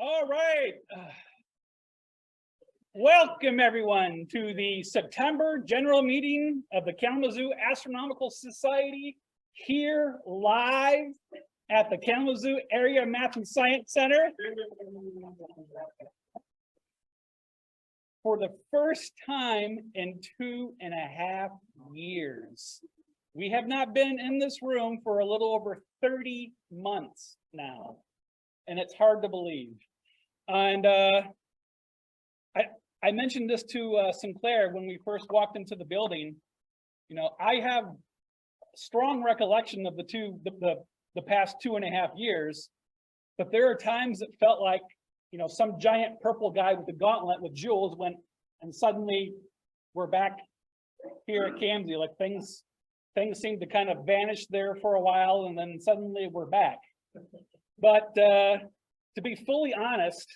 All right. Welcome everyone to the September general meeting of the Kalamazoo Astronomical Society here live at the Kalamazoo Area Math and Science Center. For the first time in 2.5 years. We have not been in this room for a little over 30 months now, and it's hard to believe. And I mentioned this to Sinclair when we first walked into the building. You know, I have strong recollection of the past 2.5 years, but there are times it felt like, you know, some giant purple guy with a gauntlet with jewels went, and suddenly we're back here at CAMSI. Like things seem to kind of vanish there for a while, and then suddenly we're back. But to be fully honest,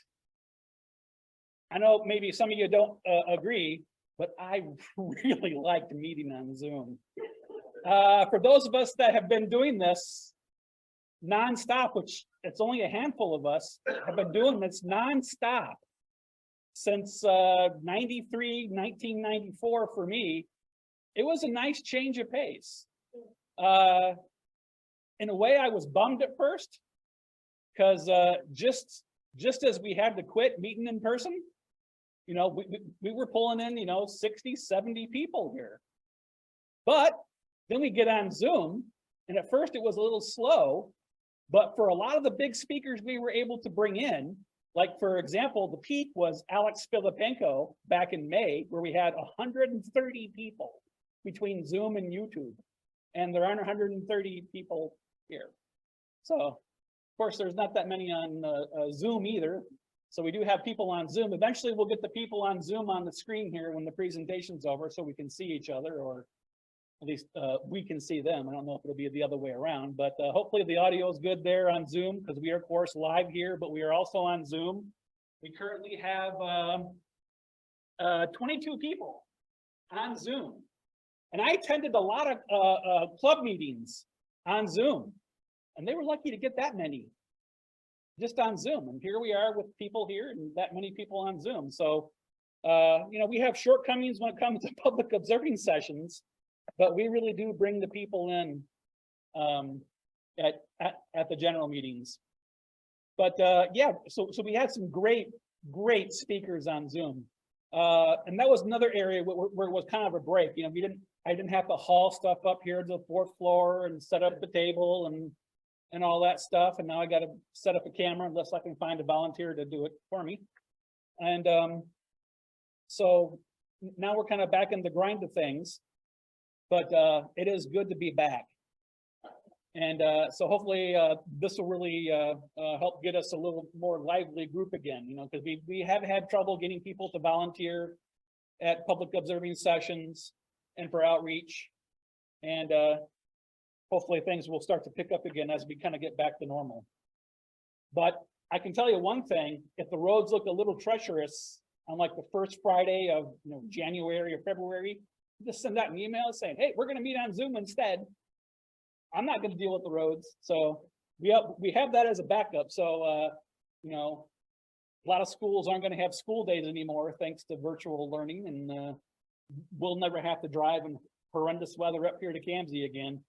I know maybe some of you don't agree, but I really liked meeting on Zoom. For those of us that have been doing this nonstop, which it's only a handful of us have been doing this nonstop since 1994 for me, it was a nice change of pace. In a way, I was bummed at first because just as we had to quit meeting in person, you know, we were pulling in, you know, 60, 70 people here. But then we get on Zoom, and at first it was a little slow, but for a lot of the big speakers we were able to bring in, like for example, the peak was Alex Filipenko back in May, where we had 130 people between Zoom and YouTube, and there aren't 130 people here. So of course there's not that many on Zoom either. So we do have people on Zoom. Eventually we'll get the people on Zoom on the screen here when the presentation's over so we can see each other, or at least we can see them. I don't know if it'll be the other way around, but hopefully the audio is good there on Zoom, because we are of course live here, but we are also on Zoom. We currently have 22 people on Zoom. And I attended a lot of club meetings on Zoom, and they were lucky to get that many just on Zoom. And here we are with people here and that many people on Zoom. So, you know, we have shortcomings when it comes to public observing sessions, but we really do bring the people in at the general meetings. But yeah, so we had some great speakers on Zoom. And that was another area where it was kind of a break. You know, I didn't have to haul stuff up here to the 4th floor and set up the table and all that stuff. And now I got to set up a camera unless I can find a volunteer to do it for me. And so now we're kind of back in the grind of things, but it is good to be back. And so hopefully this will really help get us a little more lively group again, you know, because we have had trouble getting people to volunteer at public observing sessions and for outreach. And hopefully things will start to pick up again as we kind of get back to normal. But I can tell you one thing, if the roads look a little treacherous on like the first Friday of, you know, January or February, just send out an email saying, hey, we're going to meet on Zoom instead. I'm not going to deal with the roads. So we have that as a backup. So, you know, a lot of schools aren't going to have school days anymore, thanks to virtual learning. And we'll never have to drive in horrendous weather up here to CAMSI again,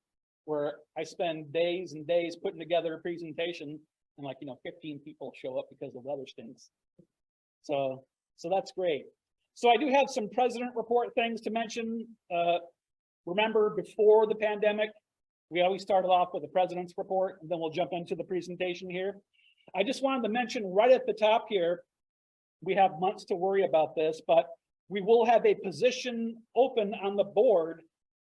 where I spend days and days putting together a presentation and like, you know, 15 people show up because the weather stinks. So that's great. So I do have some president report things to mention. Remember, before the pandemic, we always started off with the president's report, and then we'll jump into the presentation here. I just wanted to mention right at the top here, we have months to worry about this, but we will have a position open on the board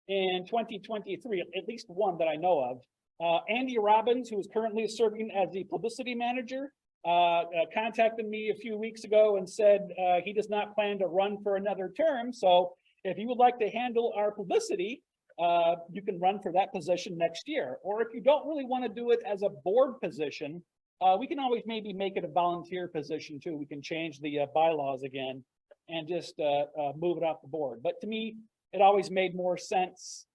in 2023, at least one that I know of. Andy Robbins, who is currently serving as the publicity manager, contacted me a few weeks ago and said he does not plan to run for another term. So if you would like to handle our publicity, you can run for that position next year. Or if you don't really want to do it as a board position, we can always maybe make it a volunteer position too. We can change the bylaws again and just move it off the board. But to me, it always made more sense,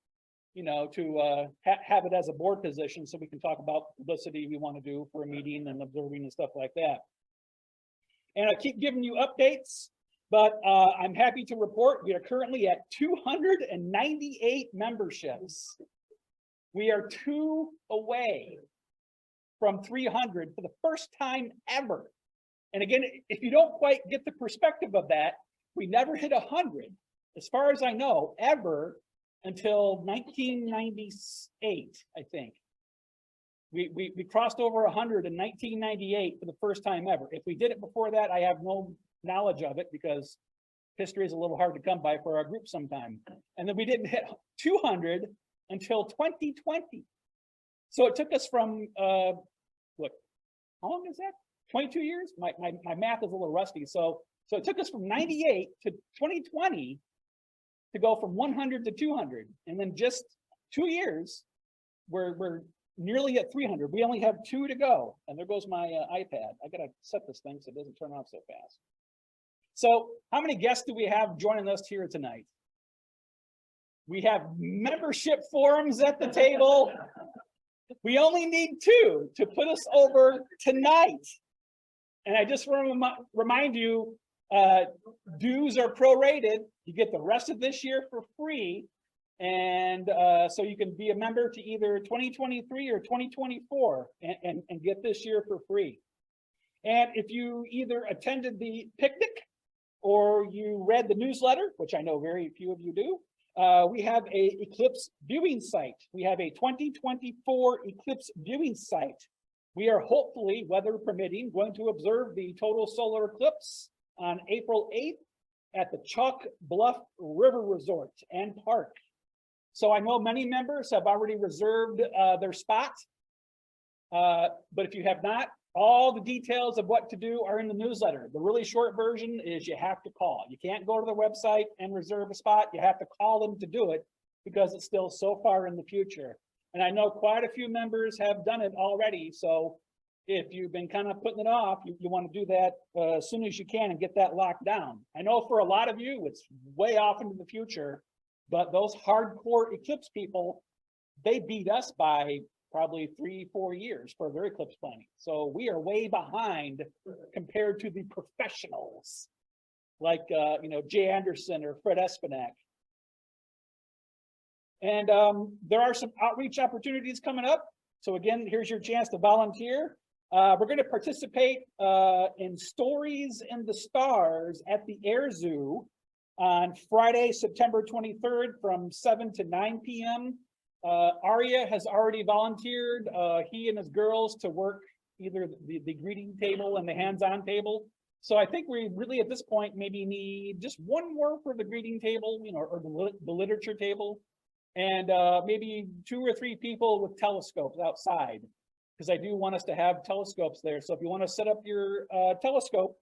you know, to have it as a board position so we can talk about publicity we want to do for a meeting and observing and stuff like that. And I keep giving you updates, but I'm happy to report we are currently at 298 memberships. We are 2 away from 300 for the first time ever. And again, if you don't quite get the perspective of that, we never hit 100, as far as I know, ever until 1998, I think. We crossed over 100 in 1998 for the first time ever. If we did it before that, I have no knowledge of it because history is a little hard to come by for our group sometime. And then we didn't hit 200 until 2020. So it took us from, look, how long is that? 22 years? My math is a little rusty. So it took us from 98 to 2020 to go from 100 to 200. And then just 2 years, we're nearly at 300. We only have 2 to go. And there goes my iPad. I gotta set this thing so it doesn't turn off so fast. So how many guests do we have joining us here tonight? We have membership forums at the table. We only need 2 to put us over tonight. And I just want to remind you, dues are prorated. You get the rest of this year for free. And so you can be a member to either 2023 or 2024 and get this year for free. And if you either attended the picnic or you read the newsletter, which I know very few of you do, we have a eclipse viewing site. We have a 2024 eclipse viewing site. We are hopefully, weather permitting, going to observe the total solar eclipse on April 8th at the Chalk Bluff River Resort and Park. So I know many members have already reserved their spot, but if you have not, all the details of what to do are in the newsletter. The really short version is you have to call. You can't go to the website and reserve a spot. You have to call them to do it because it's still so far in the future. And I know quite a few members have done it already. So if you've been kind of putting it off, you want to do that as soon as you can and get that locked down. I know for a lot of you, it's way off into the future, but those hardcore eclipse people, they beat us by probably 3-4 years for their eclipse planning. So we are way behind compared to the professionals like, you know, Jay Anderson or Fred Espinack. And there are some outreach opportunities coming up. So again, here's your chance to volunteer. We're going to participate in Stories in the Stars at the Air Zoo on Friday, September 23rd from 7 to 9 p.m. Arya has already volunteered, he and his girls, to work either the greeting table and the hands-on table. So I think we really at this point maybe need just one more for the greeting table, you know, or the literature table. And maybe 2 or 3 people with telescopes outside, because I do want us to have telescopes there. So if you want to set up your telescope,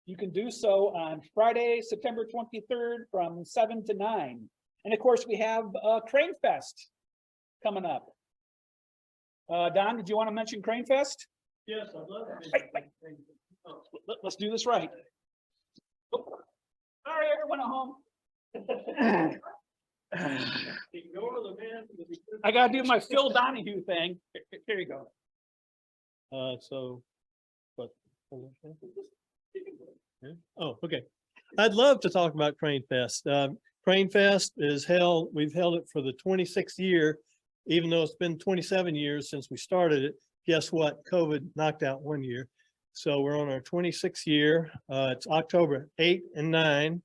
you can do so on Friday, September 23rd from 7 to 9. And of course, we have Crane Fest coming up. Don, did you want to mention Crane Fest? Yes, I'd love to. Wait. Let's do this right. Oh. All right, everyone at home. Ignore the man. I gotta do my Phil Donahue thing. Here you go. So, what? Oh, okay. I'd love to talk about Crane Fest. Crane Fest is held, we've held it for the 26th year, even though it's been 27 years since we started it. Guess what? COVID knocked out 1 year. So we're on our 26th year. It's October 8 and 9.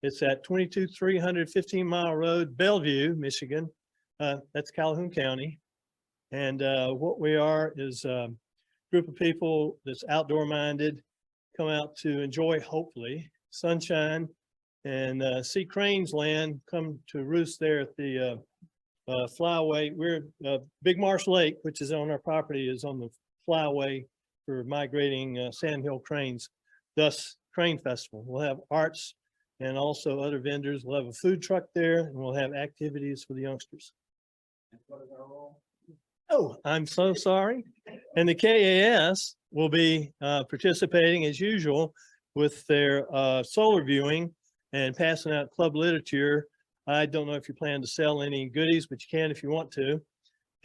It's at 22315 Mile Road, Bellevue, Michigan. That's Calhoun County. And what we are is a group of people that's outdoor minded, come out to enjoy, hopefully, sunshine and see cranes land, come to roost there at the flyway. We're Big Marsh Lake, which is on our property, is on the flyway for migrating sandhill cranes, thus Crane Festival. We'll have arts and also other vendors. We'll have a food truck there, and we'll have activities for the youngsters. Oh, I'm so sorry. And the KAS will be participating as usual with their solar viewing and passing out club literature. I don't know if you plan to sell any goodies, but you can if you want to.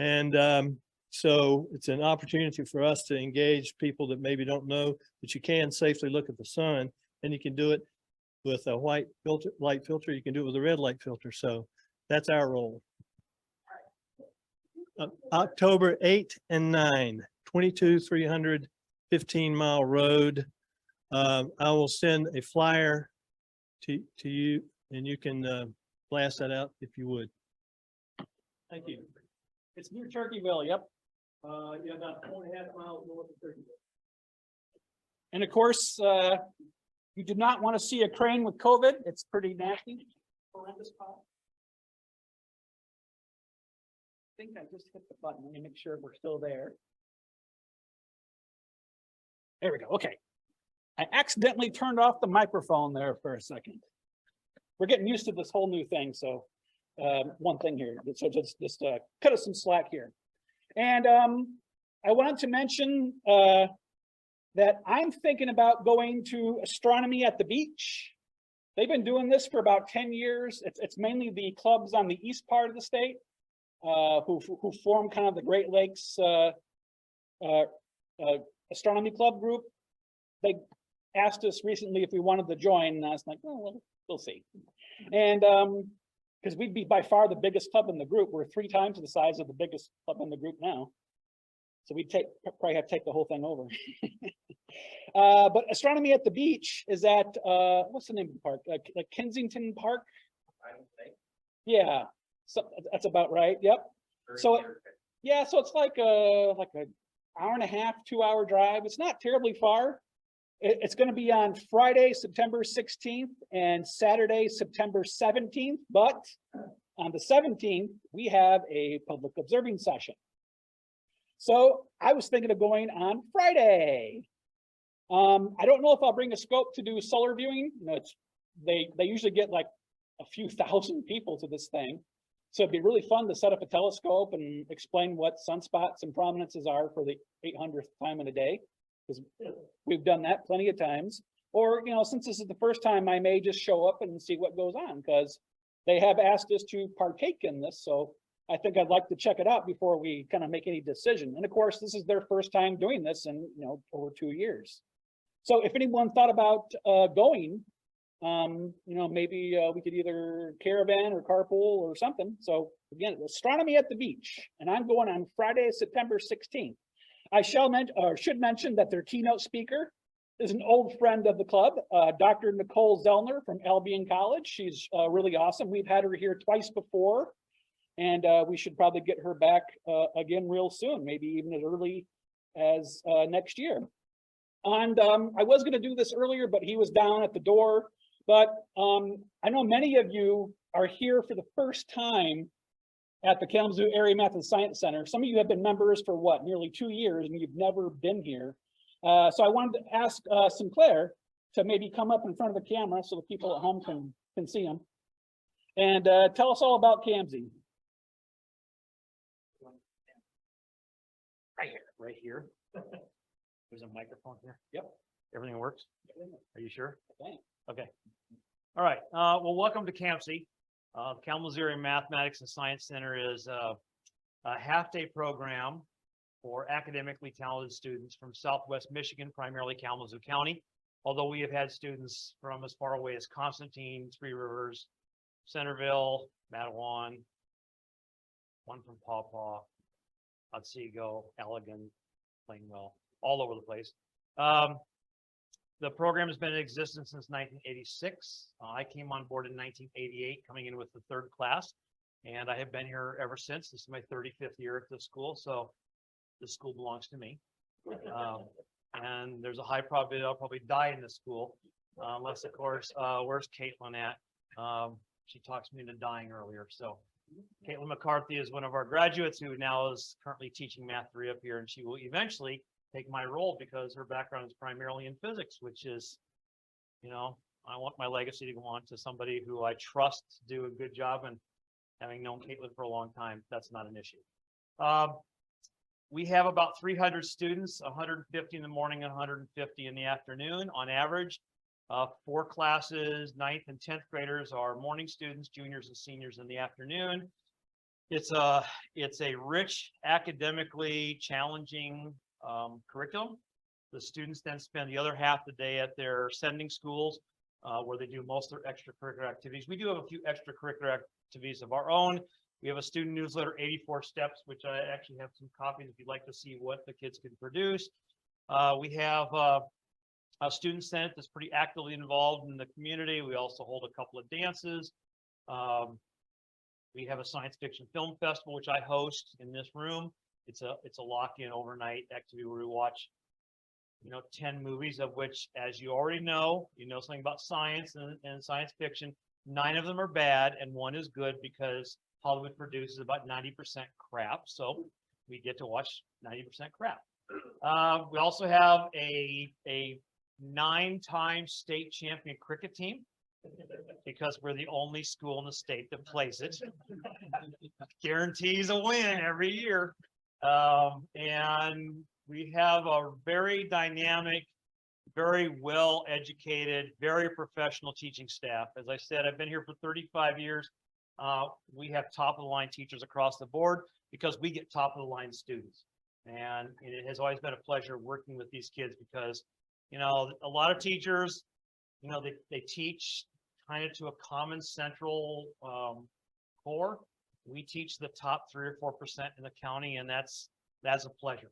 And So it's an opportunity for us to engage people that maybe don't know that you can safely look at the sun, and you can do it with a white filter, light filter. You can do it with a red light filter. So that's our role. October 8 and 9, 315-mile road. I will send a flyer to you, and you can blast that out if you would. Thank you. It's near Turkeyville, yep. Yeah, about 4.5 miles north of Turkeyville. And of course, you do not want to see a crane with COVID. It's pretty nasty, horrendous spot. I think I just hit the button. Let me make sure we're still there. There we go. Okay. I accidentally turned off the microphone there for a second. We're getting used to this whole new thing. So one thing here, so just cut us some slack here. And I wanted to mention that I'm thinking about going to astronomy at the beach. They've been doing this for about 10 years. It's mainly the clubs on the east part of the state who form kind of the Great Lakes Astronomy Club group. They asked us recently if we wanted to join, and I was like, oh, well, we'll see. And because we'd be by far the biggest club in the group. We're 3 times the size of the biggest club in the group now. So we'd probably have to take the whole thing over. But astronomy at the beach is at, what's the name of the park? Like Kensington Park? I don't think. Yeah, so that's about right. Yep. So yeah, so it's like a hour and a half, 2-hour drive. It's not terribly far. It's going to be on Friday, September 16th and Saturday, September 17th. But on the 17th, we have a public observing session. So I was thinking of going on Friday. I don't know if I'll bring a scope to do solar viewing. You know, they usually get like a few thousand people to this thing. So it'd be really fun to set up a telescope and explain what sunspots and prominences are for the 800th time in a day, because we've done that plenty of times. Or, you know, since this is the first time, I may just show up and see what goes on, because they have asked us to partake in this. So I think I'd like to check it out before we kind of make any decision. And of course, this is their first time doing this in, you know, over 2 years. So if anyone thought about going, you know, maybe we could either caravan or carpool or something. So again, astronomy at the beach, and I'm going on Friday, September 16th. I should mention that their keynote speaker is an old friend of the club, Dr. Nicole Zellner from Albion College. She's really awesome. We've had her here twice before, and we should probably get her back again real soon, maybe even as early as next year. And I was going to do this earlier, but he was down at the door. But I know many of you are here for the first time at the Kalamazoo Area Math and Science Center. Some of you have been members for what, nearly 2 years, and you've never been here. So I wanted to ask Sinclair to maybe come up in front of the camera so the people at home can see him. And tell us all about KAMZ. Right here. There's a microphone here. Yep. Everything works? Are you sure? Okay. Okay. All right. Well, welcome to KAMZ. Kalamazoo Area Mathematics and Science Center is a half-day program for academically talented students from Southwest Michigan, primarily Kalamazoo County. Although we have had students from as far away as Constantine, Three Rivers, Centerville, Matawan, one from Paw Paw, Otsego, Allegan, Plainwell, all over the place. The program has been in existence since 1986. I came on board in 1988, coming in with the 3rd class, and I have been here ever since. This is my 35th year at the school, so the school belongs to me. And there's a high probability I'll probably die in this school, unless, of course, where's Caitlin at? She talked me into dying earlier. So Caitlin McCarthy is one of our graduates who now is currently teaching Math 3 up here, and she will eventually take my role because her background is primarily in physics, which is, you know, I want my legacy to go on to somebody who I trust to do a good job, and having known Caitlin for a long time, that's not an issue. We have about 300 students, 150 in the morning and 150 in the afternoon on average. 4 classes, 9th and 10th graders are morning students, juniors and seniors in the afternoon. It's a rich, academically challenging curriculum. The students then spend the other half of the day at their sending schools where they do most of their extracurricular activities. We do have a few extracurricular activities of our own. We have a student newsletter, 84 Steps, which I actually have some copies if you'd like to see what the kids can produce. We have a student senate that's pretty actively involved in the community. We also hold a couple of dances. We have a science fiction film festival, which I host in this room. It's a lock-in overnight activity where we watch, 10 movies, of which, as you already know, something about science and science fiction. 9 of them are bad and 1 is good because Hollywood produces about 90% crap. So we get to watch 90% crap. We also have a 9-time state champion cricket team, because we're the only school in the state that plays it. Guarantees a win every year. And we have a very dynamic, very well-educated, very professional teaching staff. As I said, I've been here for 35 years. We have top-of-the-line teachers across the board because we get top-of-the-line students. And it has always been a pleasure working with these kids because, a lot of teachers, they teach kind of to a common central core. We teach the top 3 or 4% in the county, and that's a pleasure.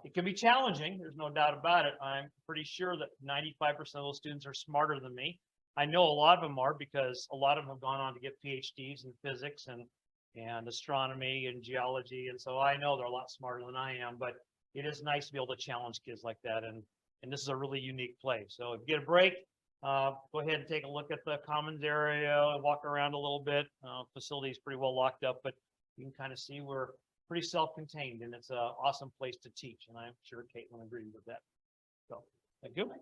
It can be challenging, there's no doubt about it. I'm pretty sure that 95% of those students are smarter than me. I know a lot of them are because a lot of them have gone on to get PhDs in physics and astronomy and geology, and so I know they're a lot smarter than I am, but it is nice to be able to challenge kids like that, and this is a really unique place. So if you get a break, go ahead and take a look at the commons area, walk around a little bit. Facility is pretty well locked up, but you can kind of see we're pretty self-contained, and it's an awesome place to teach, and I'm sure Caitlin agrees with that. So, thank you.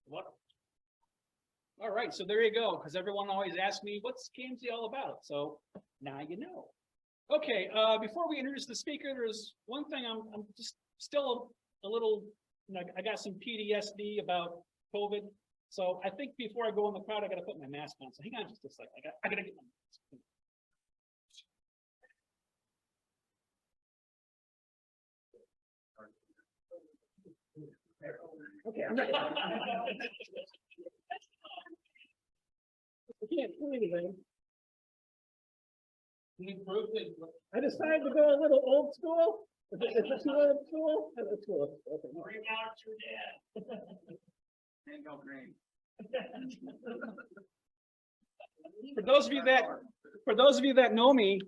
Welcome. All right, so there you go, because everyone always asks me, what's KMC all about? So now you know. Okay, before we introduce the speaker, there's one thing I'm just still a little, I got some PTSD about COVID. So I think before I go in the crowd, I got to put my mask on. So hang on just a second. I got to get my mask. Okay, I'm ready. I can't see anything. I decided to go a little old school. Is it too old school? That's cool. Okay. Bring out your dad. And go green. For those of you that know me,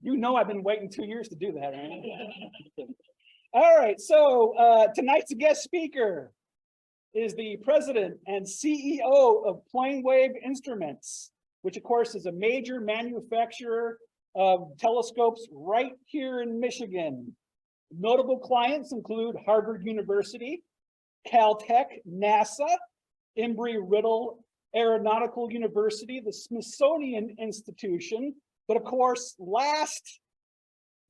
I've been waiting 2 years to do that. Right? All right, so tonight's guest speaker is the president and CEO of PlaneWave Instruments, which of course is a major manufacturer of telescopes right here in Michigan. Notable clients include Harvard University, CalTech, NASA, Embry-Riddle Aeronautical University, the Smithsonian Institution, but of course, last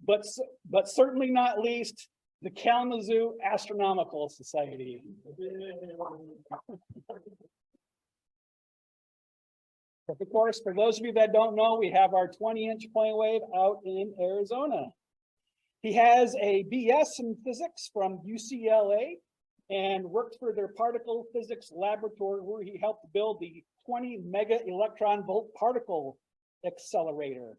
but certainly not least, the Kalamazoo Astronomical Society. But of course, for those of you that don't know, we have our 20-inch PlaneWave out in Arizona. He has a BS in physics from UCLA and worked for their particle physics laboratory where he helped build the 20 mega electron volt particle accelerator.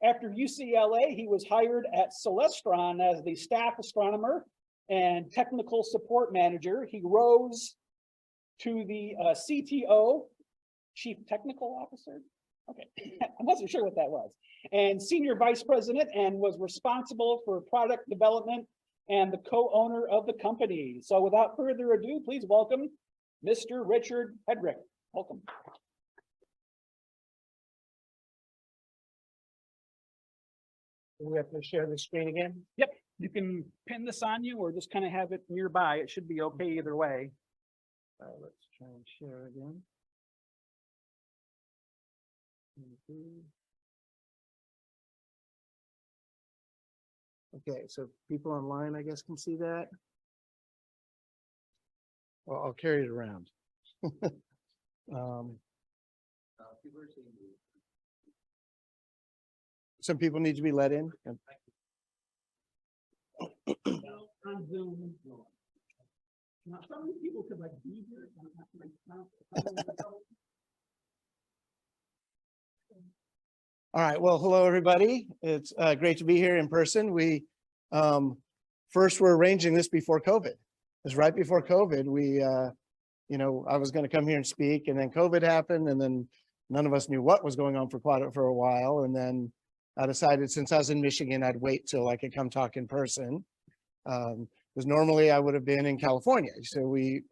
After UCLA, he was hired at Celestron as the staff astronomer and technical support manager. He rose to the CTO, Chief Technical Officer. Okay, I wasn't sure what that was. And Senior Vice President, and was responsible for product development and the co-owner of the company. So without further ado, please welcome Mr. Richard Hedrick. Welcome. Do we have to share the screen again? Yep, you can pin this on you or just kind of have it nearby. It should be okay either way. Let's try and share again. Okay, so people online, I guess, can see that. Well, I'll carry it around. some people need to be let in. On Zoom. Now, some of these people could like be here. All right, well, hello, everybody. It's great to be here in person. We first were arranging this before COVID. It was right before COVID. We, you know, I was going to come here and speak, and then COVID happened, and then none of us knew what was going on for a while. And then I decided, since I was in Michigan, I'd wait till I could come talk in person. Because normally I would have been in California. So we,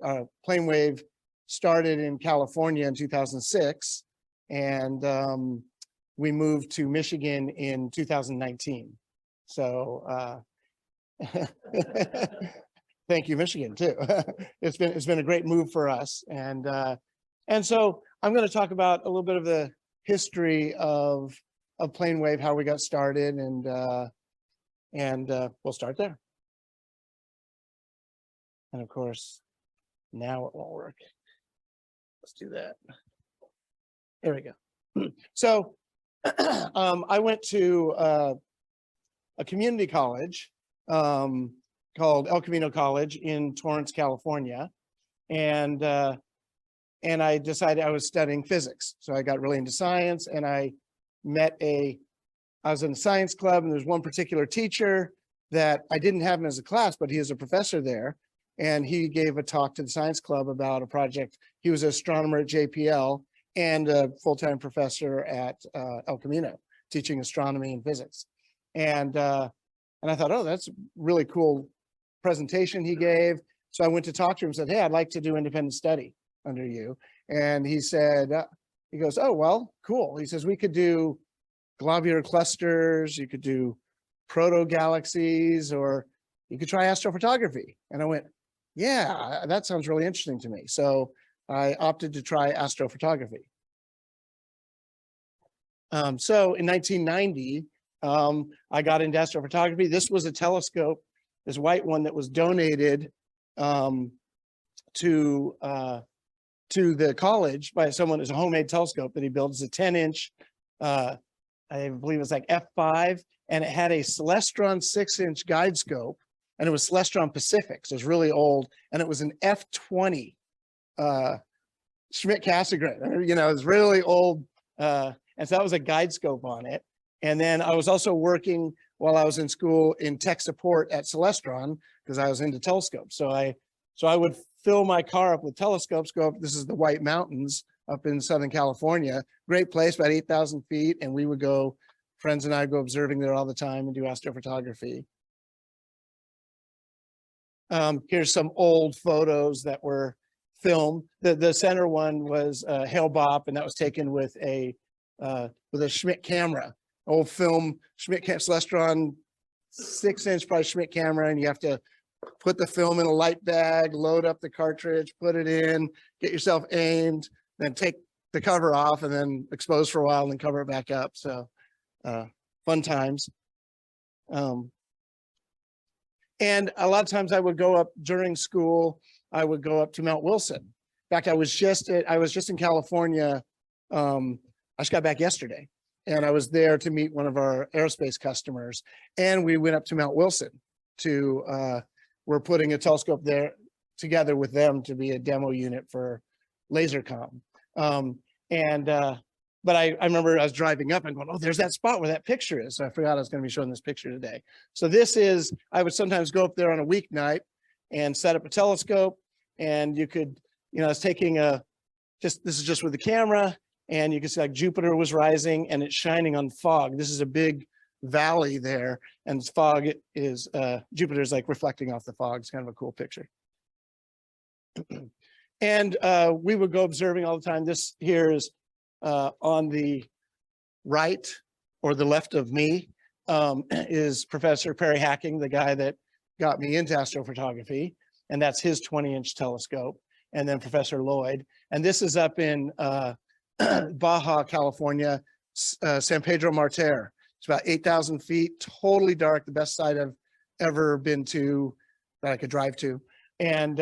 PlaneWave started in California in 2006, and we moved to Michigan in 2019. So thank you, Michigan, too. It's been a great move for us. And so I'm going to talk about a little bit of the history of PlaneWave, how we got started, and we'll start there. And of course, now it won't work. Let's do that. There we go. So I went to a community college called El Camino College in Torrance, California. And I decided I was studying physics. So I got really into science, and I was in a science club, and there's one particular teacher that I didn't have him as a class, but he is a professor there. And he gave a talk to the science club about a project. He was an astronomer at JPL and a full-time professor at El Camino, teaching astronomy and physics. And I thought, oh, that's a really cool presentation he gave. So I went to talk to him and said, hey, I'd like to do independent study under you. And he said, he goes, oh, well, cool. He says, we could do globular clusters, you could do proto-galaxies, or you could try astrophotography. And I went, yeah, that sounds really interesting to me. So I opted to try astrophotography. So in 1990, I got into astrophotography. This was a telescope, this white one that was donated to the college by someone. It's a homemade telescope that he built. It's a 10-inch, I believe it's like f5, and it had a Celestron 6-inch guide scope, and it was Celestron Pacific, so it's really old, and it was an f20 Schmidt-Cassegrain. You know, it's really old, and so that was a guide scope on it. And then I was also working while I was in school in tech support at Celestron, because I was into telescopes. So I would fill my car up with telescopes, go up, this is the White Mountains up in Southern California, great place, about 8,000 feet. And we would go, friends and I go observing there all the time and do astrophotography. Here's some old photos that were filmed. The center one was Hale-Bopp, and that was taken with a Schmidt camera, old film Schmidt Celestron 6-inch probably Schmidt camera, and you have to put the film in a light bag, load up the cartridge, put it in, get yourself aimed, then take the cover off, and then expose for a while, and then cover it back up. So fun times. And a lot of times I would go up during school, I would go up to Mount Wilson. In fact, I was just in California. I just got back yesterday, and I was there to meet one of our aerospace customers. And we went up to Mount Wilson to, we're putting a telescope there together with them to be a demo unit for LaserCom. But I remember I was driving up and going, oh, there's that spot where that picture is. So I forgot I was going to be showing this picture today. So this is, I would sometimes go up there on a weeknight and set up a telescope, and you could, you know, I was taking this is just with the camera, and you can see like Jupiter was rising and it's shining on fog. This is a big valley there, and fog is, Jupiter's like reflecting off the fog. It's kind of a cool picture. And we would go observing all the time. This here is on the right or the left of me is Professor Perry Hacking, the guy that got me into astrophotography, and that's his 20-inch telescope. And then Professor Lloyd, and this is up in Baja, California, San Pedro Martir. It's about 8,000 feet, totally dark, the best site I've ever been to that I could drive to. And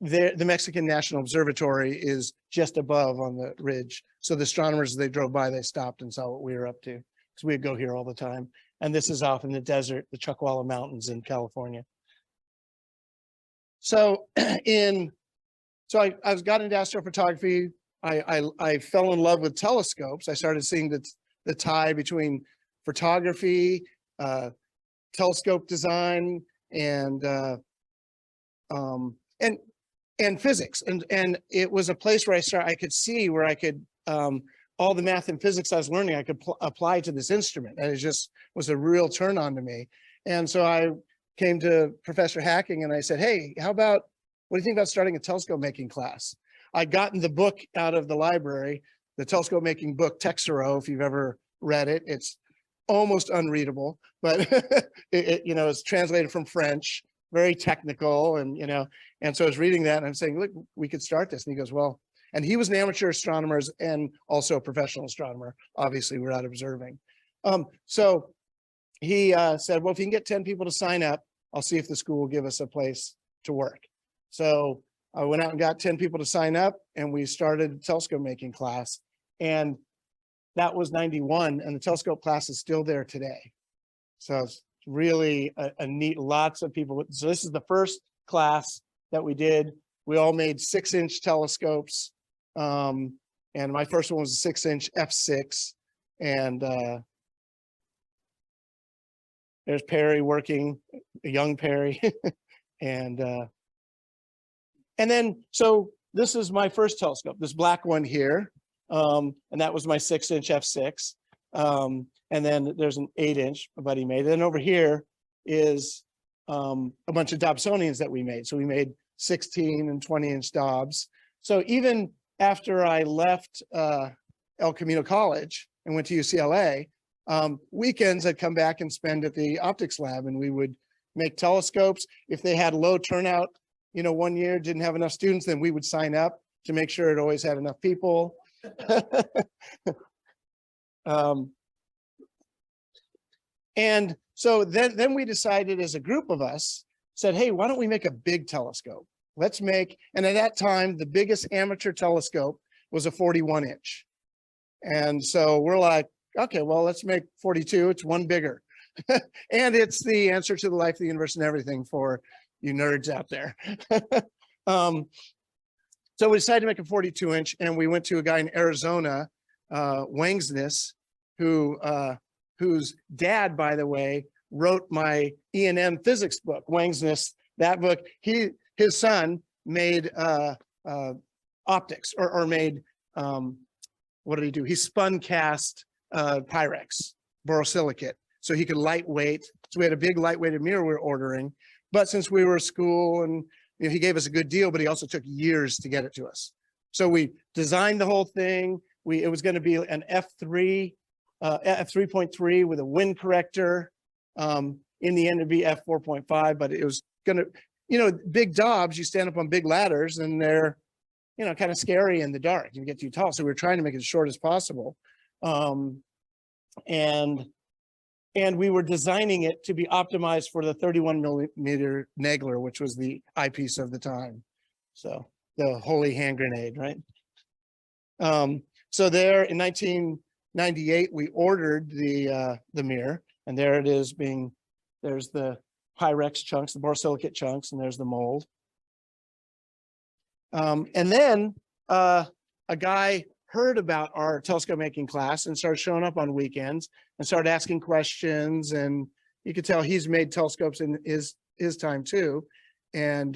the Mexican National Observatory is just above on the ridge. So the astronomers, as they drove by, they stopped and saw what we were up to, because we'd go here all the time. And this is off in the desert, the Chuckwalla Mountains in California. So I got into astrophotography. I fell in love with telescopes. I started seeing the tie between photography, telescope design, and physics. And it was a place where I could see where I could, all the math and physics I was learning, I could apply to this instrument. And it just was a real turn on to me. And so I came to Professor Hacking and I said, hey, what do you think about starting a telescope making class? I'd gotten the book out of the library, the telescope making book, Texero, if you've ever read it. It's almost unreadable, but it's translated from French, very technical. And so I was reading that and I'm saying, look, we could start this. And he goes, well, and he was an amateur astronomer and also a professional astronomer. Obviously, we're out observing. So he said, well, if you can get 10 people to sign up, I'll see if the school will give us a place to work. So I went out and got 10 people to sign up and we started a telescope making class. And that was 91 and the telescope class is still there today. So it's really a neat, lots of people. So this is the first class that we did. We all made 6-inch telescopes. And my first one was a 6-inch f6. And there's Perry working, a young Perry. And then, so this is my first telescope, this black one here. And that was my 6-inch f6. And then there's an 8-inch a buddy made. And then over here is a bunch of Dobsonians that we made. So we made 16 and 20-inch Dobbs. So even after I left El Camino College and went to UCLA, weekends I'd come back and spend at the optics lab and we would make telescopes. If they had low turnout, one year didn't have enough students, then we would sign up to make sure it always had enough people. And so then we decided as a group of us, said, hey, why don't we make a big telescope? Let's make, and at that time, the biggest amateur telescope was a 41-inch. And so we're like, okay, well, let's make 42. It's one bigger. And it's the answer to the life of the universe and everything for you nerds out there. So we decided to make a 42-inch and we went to a guy in Arizona, Wangsness, whose dad, by the way, wrote my E&M physics book, Wangsness. That book, his son made optics or made, what did he do? He spun cast Pyrex, borosilicate, so he could lightweight. So we had a big lightweighted mirror we were ordering. But since we were a school and he gave us a good deal, but he also took years to get it to us. So we designed the whole thing. It was going to be an F3, F3.3 with a wind corrector. In the end, it'd be F4.5, but it was going to, big Dobbs, you stand up on big ladders and they're, kind of scary in the dark. You get too tall. So we were trying to make it as short as possible. And we were designing it to be optimized for the 31mm Nagler, which was the eyepiece of the time. So the holy hand grenade, right? So there in 1998, we ordered the mirror, and there it is there's the Pyrex chunks, the borosilicate chunks, and there's the mold. And then a guy heard about our telescope making class and started showing up on weekends and started asking questions. And you could tell he's made telescopes in his time too. And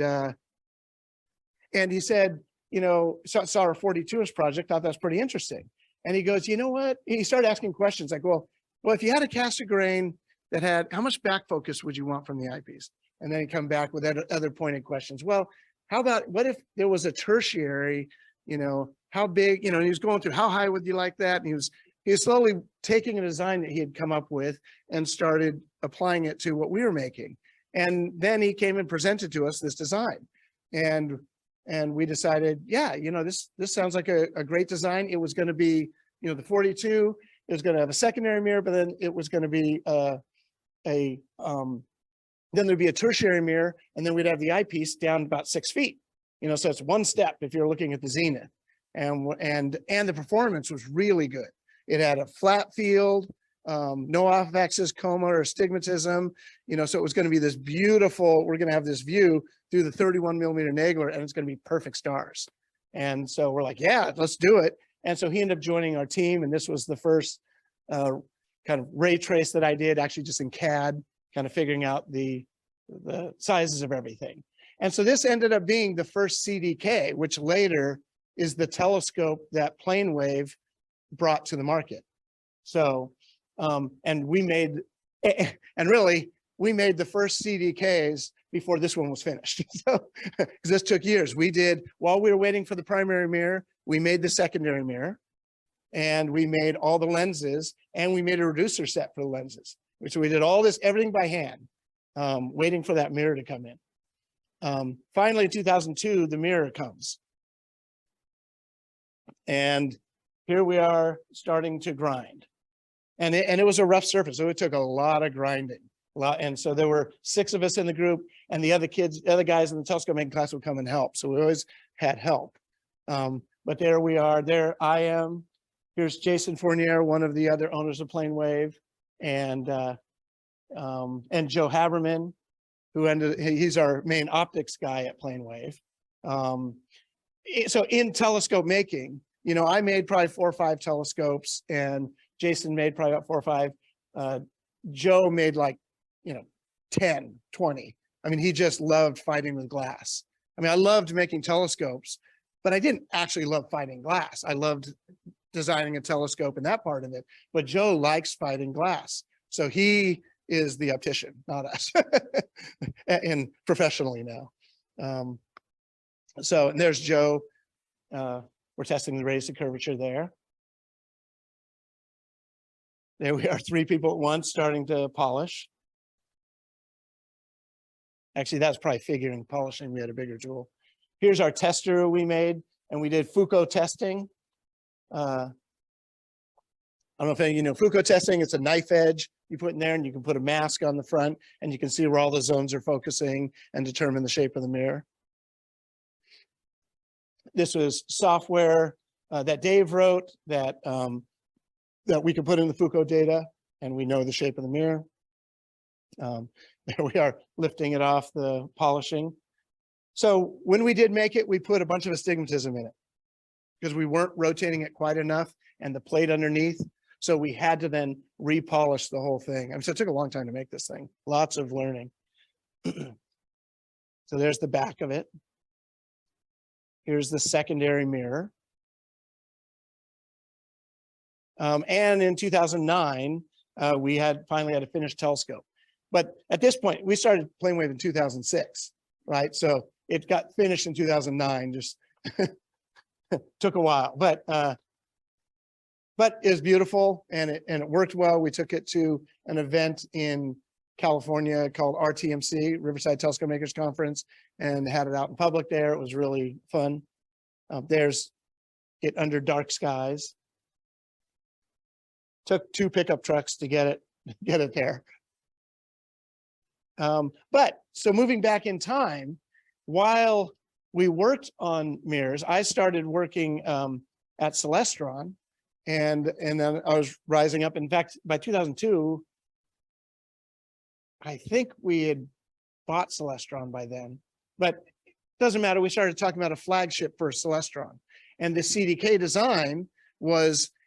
he said, saw our 42-inch project, thought that's pretty interesting. And he goes, you know what? He started asking questions like, well, if you had a Cassegrain that had, how much back focus would you want from the eyepiece? And then he'd come back with other pointed questions. Well, what if there was a tertiary, how big, and he was going through, how high would you like that? And he was slowly taking a design that he had come up with and started applying it to what we were making. And then he came and presented to us this design. And we decided, yeah, this sounds like a great design. It was going to be, the 42, it was going to have a secondary mirror, but then it was going to be then there'd be a tertiary mirror, and then we'd have the eyepiece down about 6 feet. so it's one step if you're looking at the zenith. And the performance was really good. It had a flat field, no off-axis coma or astigmatism, so it was going to be this beautiful, we're going to have this view through the 31mm Nagler, and it's going to be perfect stars. And so we're like, yeah, let's do it. And so he ended up joining our team, and this was the first kind of ray trace that I did, actually just in CAD, kind of figuring out the sizes of everything. And so this ended up being the first CDK, which later is the telescope that PlaneWave brought to the market. So, and we made the first CDKs before this one was finished. So, because this took years. While we were waiting for the primary mirror, we made the secondary mirror, and we made all the lenses, and we made a reducer set for the lenses, which we did everything by hand, waiting for that mirror to come in. Finally, in 2002, the mirror comes. And here we are starting to grind. And it was a rough surface, so it took a lot of grinding. And so there were 6 of us in the group, and the other guys in the telescope making class would come and help. So we always had help. But there we are, there I am. Here's Jason Fournier, one of the other owners of PlaneWave, and Joe Haberman, he's our main optics guy at PlaneWave. So in telescope making, I made probably 4 or 5 telescopes, and Jason made probably about 4 or 5. Joe made like, 10, 20. I mean, he just loved fighting with glass. I mean, I loved making telescopes, but I didn't actually love fighting glass. I loved designing a telescope and that part of it, but Joe likes fighting glass. So he is the optician, not us, and professionally now. So, and there's Joe. We're testing the radius of curvature there. There we are, 3 people at once starting to polish. Actually, that's probably figuring polishing. We had a bigger tool. Here's our tester we made, and we did Foucault testing. I don't know if any of you know Foucault testing. It's a knife edge you put in there, and you can put a mask on the front, and you can see where all the zones are focusing and determine the shape of the mirror. This was software that Dave wrote that we could put in the Foucault data, and we know the shape of the mirror. There we are, lifting it off the polishing. So when we did make it, we put a bunch of astigmatism in it because we weren't rotating it quite enough, and the plate underneath. So we had to then repolish the whole thing. I mean, so it took a long time to make this thing, lots of learning. So there's the back of it. Here's the secondary mirror. And in 2009, we finally had a finished telescope. But at this point, we started PlaneWave in 2006, right? So it got finished in 2009, just took a while, but it was beautiful, and it worked well. We took it to an event in California called RTMC, Riverside Telescope Makers Conference, and had it out in public there. It was really fun. There's it under dark skies. Took 2 pickup trucks to get it there. But so moving back in time, while we worked on mirrors, I started working at Celestron, and then I was rising up. In fact, by 2002, I think we had bought Celestron by then, but it doesn't matter. We started talking about a flagship for Celestron, and the CDK design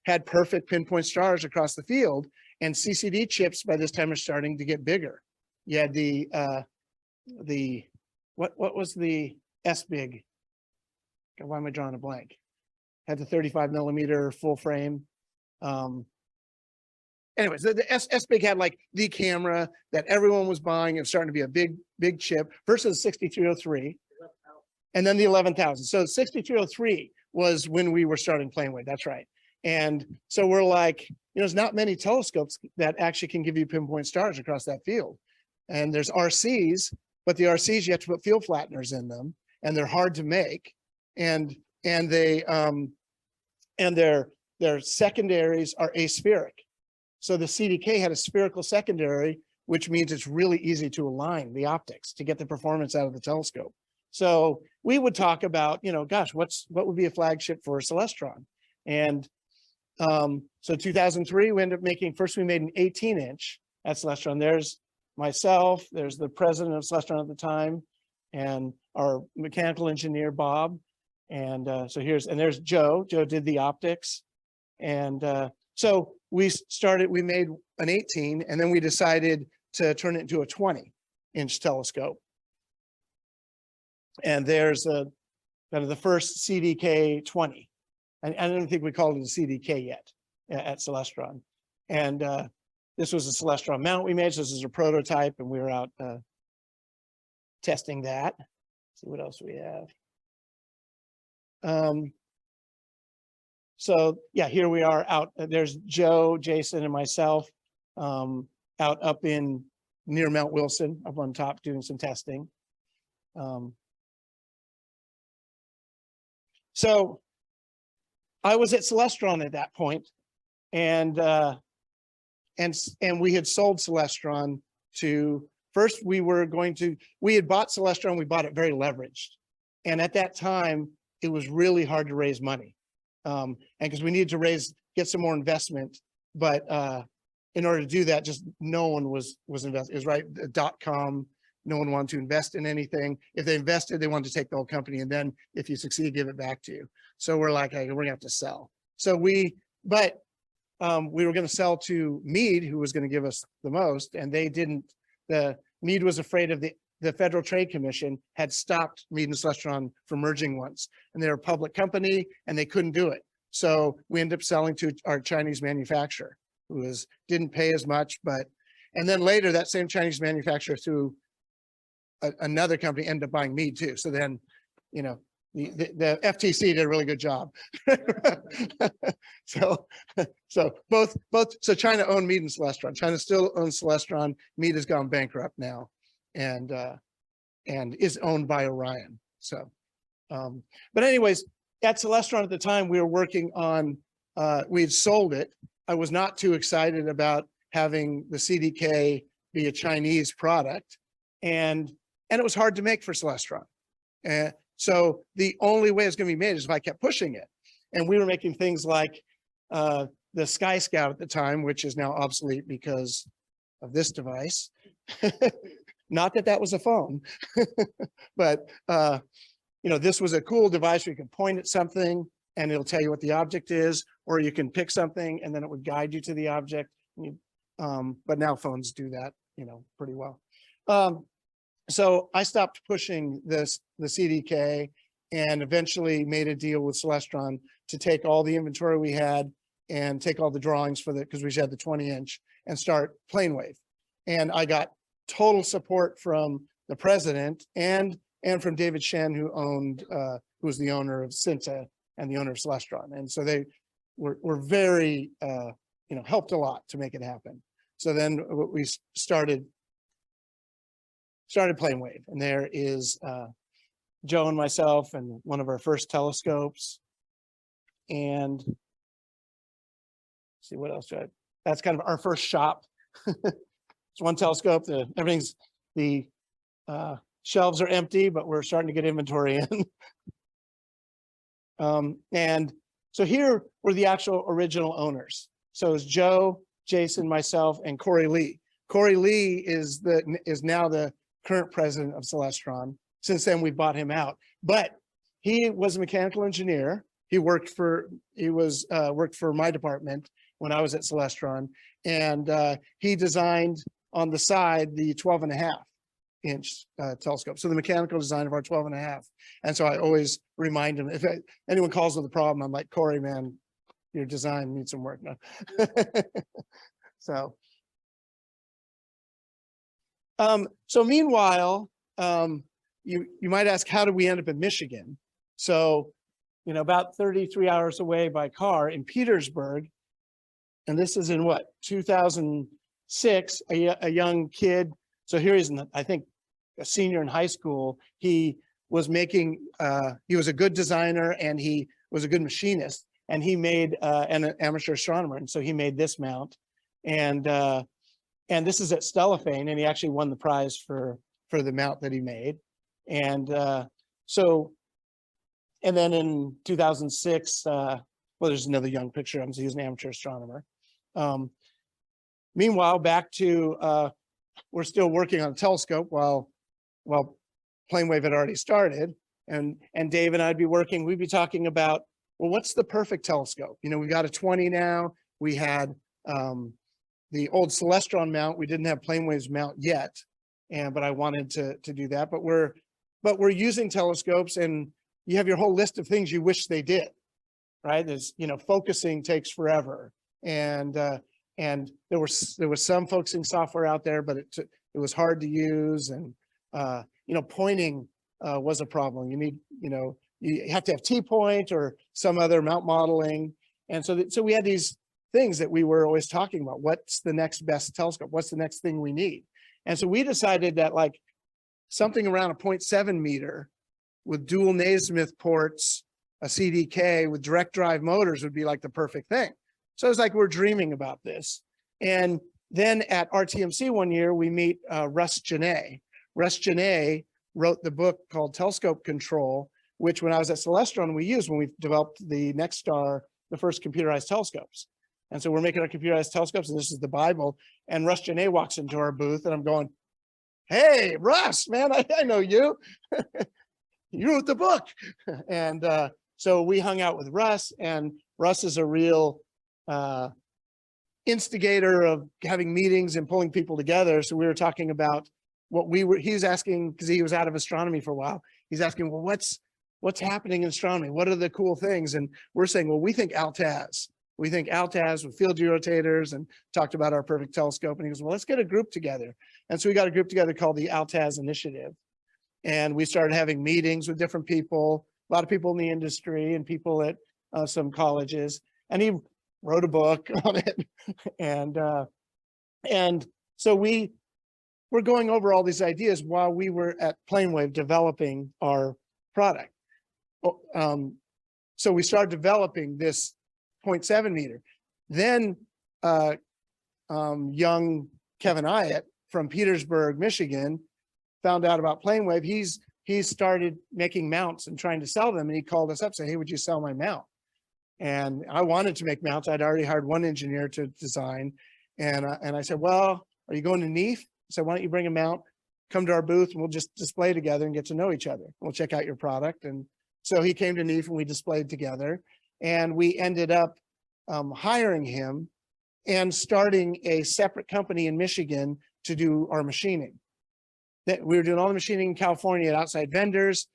had perfect pinpoint stars across the field, and CCD chips by this time are starting to get bigger. You had what was the SBIG? Why am I drawing a blank? Had the 35mm full frame. Anyways, the SBIG had like the camera that everyone was buying. It was starting to be a big chip versus 6303, and then the 11,000. So 6303 was when we were starting PlaneWave. That's right. And so we're like, there's not many telescopes that actually can give you pinpoint stars across that field. And there's RCs, but the RCs, you have to put field flatteners in them, and they're hard to make. And their secondaries are aspheric. So the CDK had a spherical secondary, which means it's really easy to align the optics to get the performance out of the telescope. So we would talk about, gosh, what would be a flagship for Celestron? And so 2003, we ended up we made an 18-inch at Celestron. There's myself, there's the president of Celestron at the time, and our mechanical engineer, Bob. And there's Joe. Joe did the optics. And so we made an 18, and then we decided to turn it into a 20-inch telescope. And there's kind of the first CDK 20. I don't think we called it a CDK yet at Celestron. And this was a Celestron mount we made. So this is a prototype, and we were out testing that. Let's see what else we have. So yeah, here we are out. There's Joe, Jason, and myself out up near Mount Wilson, up on top doing some testing. So I was at Celestron at that point, and we had sold Celestron to, first we had bought Celestron, we bought it very leveraged. And at that time, it was really hard to raise money. And because we needed to get some more investment, but in order to do that, just no one was invested. It was right, .com, no one wanted to invest in anything. If they invested, they wanted to take the whole company, and then if you succeed, give it back to you. So we're like, hey, we're gonna have to sell. So we were gonna sell to Meade, who was gonna give us the most, and they didn't. Meade was afraid of the Federal Trade Commission had stopped Meade and Celestron from merging once, and they're a public company and they couldn't do it. So we ended up selling to our Chinese manufacturer, who didn't pay as much, and then later that same Chinese manufacturer through another company ended up buying Meade too. So then, the FTC did a really good job. So China owned Meade and Celestron. China still owns Celestron. Meade has gone bankrupt now, and is owned by Orion. So, but anyways, at Celestron at the time, we were working on, we had sold it. I was not too excited about having the CDK be a Chinese product, and it was hard to make for Celestron. So the only way it's going to be made is if I kept pushing it. And we were making things like the Sky Scout at the time, which is now obsolete because of this device. Not that that was a phone, but this was a cool device where you can point at something and it'll tell you what the object is, or you can pick something and then it would guide you to the object. But now phones do that, pretty well. So I stopped pushing the CDK and eventually made a deal with Celestron to take all the inventory we had and take all the drawings because we had the 20-inch, and start PlaneWave. And I got total support from the president and from David Shen, who was the owner of Cinta and the owner of Celestron. And so they were very, helped a lot to make it happen. So then we started PlaneWave, and there is Joe and myself and one of our first telescopes. And see what else. That's kind of our first shop. It's one telescope. The shelves are empty, but we're starting to get inventory in. And so here were the actual original owners. So it's Joe, Jason, myself, and Corey Lee. Corey Lee is now the current president of Celestron. Since then, we bought him out, but he was a mechanical engineer. He worked for my department when I was at Celestron, and he designed on the side the 12.5-inch telescope. So the mechanical design of our 12.5. And so I always remind him, if anyone calls with a problem, I'm like, Corey, man, your design needs some work now. So meanwhile, you might ask, how did we end up in Michigan? So, about 33 hours away by car in Petersburg, and this is in 2006, a young kid. So here he's, I think, a senior in high school. He was he was a good designer and he was a good machinist, and he made an amateur astronomer. And so he made this mount, and this is at Stellafane, and he actually won the prize for the mount that he made. And So, and then in 2006, well, there's another young picture. He was an amateur astronomer. Meanwhile, back to, we're still working on a telescope while PlaneWave had already started. And Dave and I'd be working, we'd be talking about, well, what's the perfect telescope? You know, we got a 20 now. We had the old Celestron mount. We didn't have PlaneWave's mount yet, but I wanted to do that. But we're using telescopes, and you have your whole list of things you wish they did, right? There's, you know, focusing takes forever, and there was some focusing software out there, but it was hard to use, and you know, pointing was a problem. You need, you know, you have to have T-point or some other mount modeling, and so we had these things that we were always talking about. What's the next best telescope? What's the next thing we need? And so we decided that like something around a 0.7 meter with dual Naismith ports, a CDK with direct drive motors would be like the perfect thing. So it's like we're dreaming about this. And then at RTMC one year, we meet Russ Genet. Russ Genet wrote the book called Telescope Control, which when I was at Celestron, we used when we developed the Next Star, the first computerized telescopes. And so we're making our computerized telescopes, and this is the Bible. And Russ Genet walks into our booth, and I'm going, hey, Russ, man, I know you. You wrote the book. And so we hung out with Russ, and Russ is a real instigator of having meetings and pulling people together. So we were talking about what he's asking, because he was out of astronomy for a while. He's asking, well, what's happening in astronomy? What are the cool things? And we're saying, well, we think ALTAZ. We think ALTAZ with field georotators, and talked about our perfect telescope. And he goes, well, let's get a group together. And so we got a group together called the ALTAZ Initiative. And we started having meetings with different people, a lot of people in the industry and people at some colleges. And he wrote a book on it. And so we were going over all these ideas while we were at PlaneWave developing our product. So we started developing this 0.7 meter. Then young Kevin Eyett from Petersburg, Michigan, found out about PlaneWave. He started making mounts and trying to sell them. And he called us up, saying, hey, would you sell my mount? And I wanted to make mounts. I'd already hired one engineer to design. And I said, well, are you going to NEAF? I said, why don't you bring a mount, come to our booth, and we'll just display together and get to know each other. We'll check out your product. And so he came to NEAF, and we displayed together. And we ended up hiring him and starting a separate company in Michigan to do our machining. That we were doing all the machining in California at outside vendors,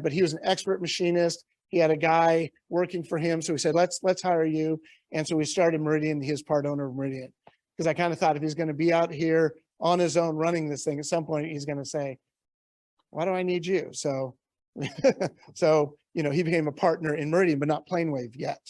but he was an expert machinist. He had a guy working for him, so we said, let's hire you. And so we started Meridian. He was part owner of Meridian, because I kind of thought if he's going to be out here on his own running this thing, at some point he's going to say, why do I need you? So so you know, he became a partner in Meridian, but not PlaneWave yet.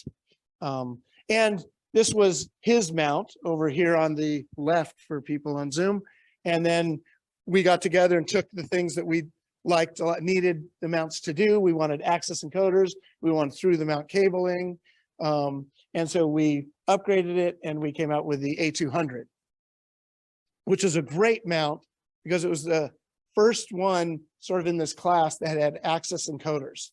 And this was his mount over here on the left for people on Zoom. And then we got together and took the things that we liked, needed the mounts to do. We wanted access encoders. We wanted through the mount cabling. And so we upgraded it, and we came out with the A200, which is a great mount because it was the first one sort of in this class that had access encoders.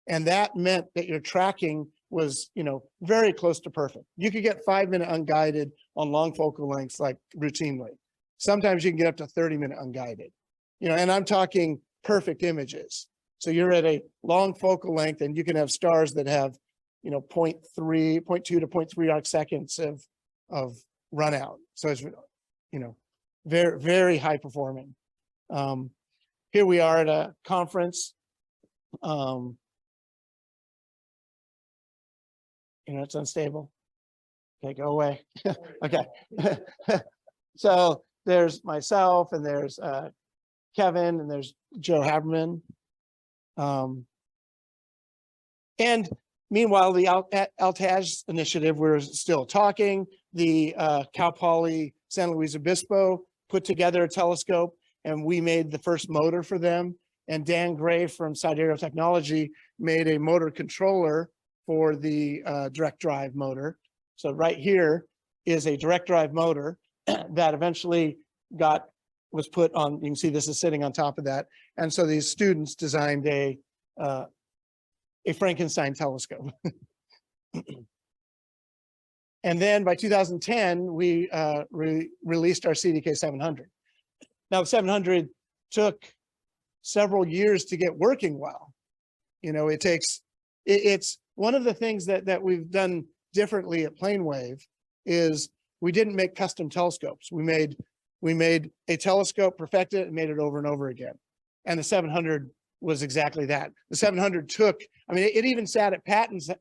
And that meant that your tracking was, you know, very close to perfect. You could get 5-minute unguided on long focal lengths, like routinely. Sometimes you can get up to 30-minute unguided, you know, and I'm talking perfect images. So you're at a long focal length, and you can have stars that have, you know, 0.2 to 0.3 arc seconds of run out. So it's, you know, very, very high performing. Here we are at a conference. You know, it's unstable. Okay, go away. Okay. So there's myself, and there's Kevin, and there's Joe Haberman. And meanwhile, the ALTAZ initiative, we're still talking. The Cal Poly San Luis Obispo put together a telescope, and we made the first motor for them. And Dan Gray from Sidereal Technology made a motor controller for the direct drive motor. So right here is a direct drive motor that eventually was put on, you can see this is sitting on top of that. And so these students designed a a Frankenstein telescope. And then by 2010, we released our CDK 700. Now 700 took several years to get working well. You know, it's one of the things that we've done differently at PlaneWave is we didn't make custom telescopes. We made a telescope, perfected it, and made it over and over again. And the 700 was exactly that. The 700 took, I mean, it even sat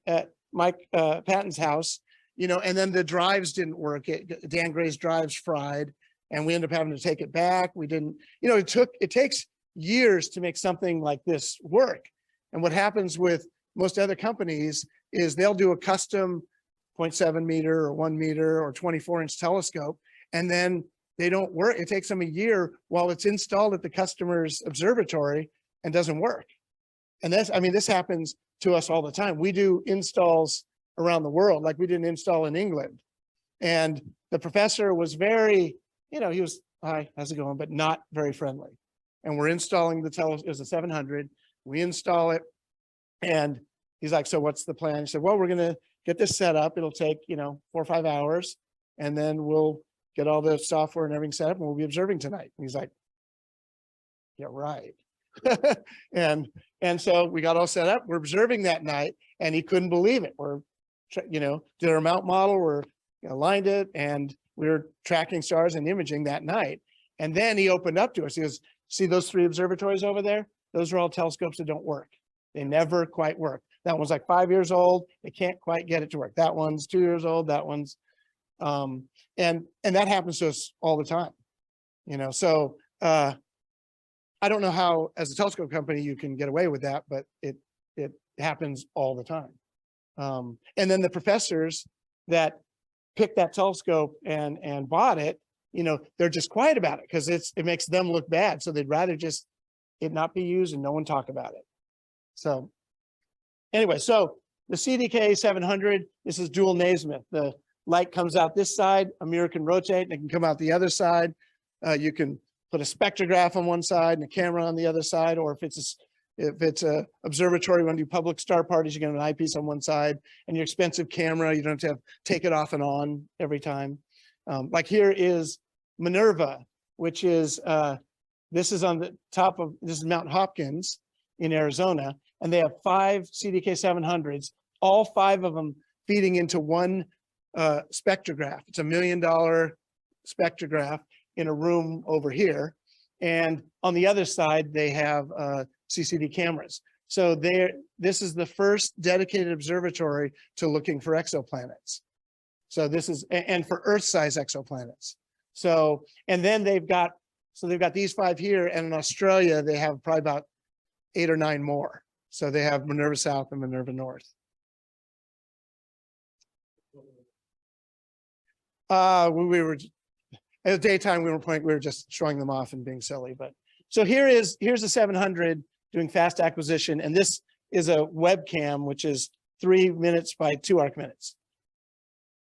at Mike Patton's house, you know, and then the drives didn't work. Dan Gray's drives fried, and we ended up having to take it back. We didn't, you know, it takes years to make something like this work. And what happens with most other companies is they'll do a custom 0.7 meter or 1 meter or 24-inch telescope, and then they don't work. It takes them a year while it's installed at the customer's observatory and doesn't work. And that's, I mean, this happens to us all the time. We do installs around the world, like we did an install in England. And the professor was very, you know, he was, hi, how's it going? But not very friendly. And we're installing the telescope, it was a 700. We install it. And he's like, so what's the plan? He said, well, we're going to get this set up. It'll take, you know, 4 or 5 hours. And then we'll get all the software and everything set up and we'll be observing tonight. And he's like, yeah, right. and so we got all set up. We're observing that night and he couldn't believe it. We're, you know, did our mount model, we're, you know, aligned it, and we were tracking stars and imaging that night. And then he opened up to us. He goes, see those 3 observatories over there? Those are all telescopes that don't work. They never quite work. That one's like 5 years old. They can't quite get it to work. That one's 2 years old. That one's, and that happens to us all the time, you know? So, I don't know how, as a telescope company, you can get away with that, but it happens all the time. And then the professors that picked that telescope and bought it, you know, they're just quiet about it because it makes them look bad. So they'd rather just it not be used and no one talk about it. So anyway, so the CDK 700, this is dual Naismith. The light comes out this side, a mirror can rotate and it can come out the other side. You can put a spectrograph on one side and a camera on the other side, or if it's a observatory, when you do public star parties, you get an eyepiece on one side, and your expensive camera, you don't have to take it off and on every time. Like here is Minerva, which is, this is on the top of, this is Mount Hopkins in Arizona, and they have 5 CDK 700s, all 5 of them feeding into one spectrograph. It's $1 million spectrograph in a room over here. And on the other side, they have CCD cameras. So this is the first dedicated observatory to looking for exoplanets. So this is, and for Earth-size exoplanets. So, and then they've got these 5 here, and in Australia, they have probably about 8 or 9 more. So they have Minerva South and Minerva North. We were, at the daytime, we were just showing them off and being silly. But so here's a 700 doing fast acquisition, and this is a webcam, which is 3 minutes by 2 arc minutes.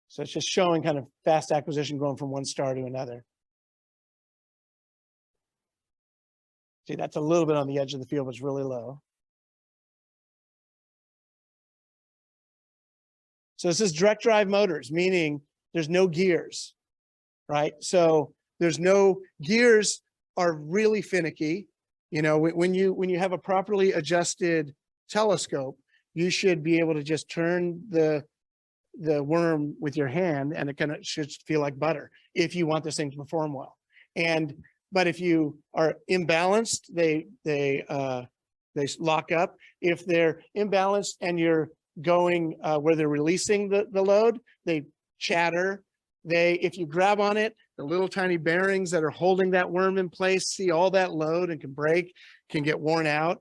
So it's just showing kind of fast acquisition going from one star to another. See, that's a little bit on the edge of the field, but it's really low. So this is direct drive motors, meaning there's no gears, right? So there's no gears are really finicky. You know, when you have a properly adjusted telescope, you should be able to just turn the worm with your hand, and it kind of should feel like butter if you want this thing to perform well. But if you are imbalanced, they lock up. If they're imbalanced and you're going where they're releasing the load, they chatter. If you grab on it, the little tiny bearings that are holding that worm in place see all that load and can break, can get worn out.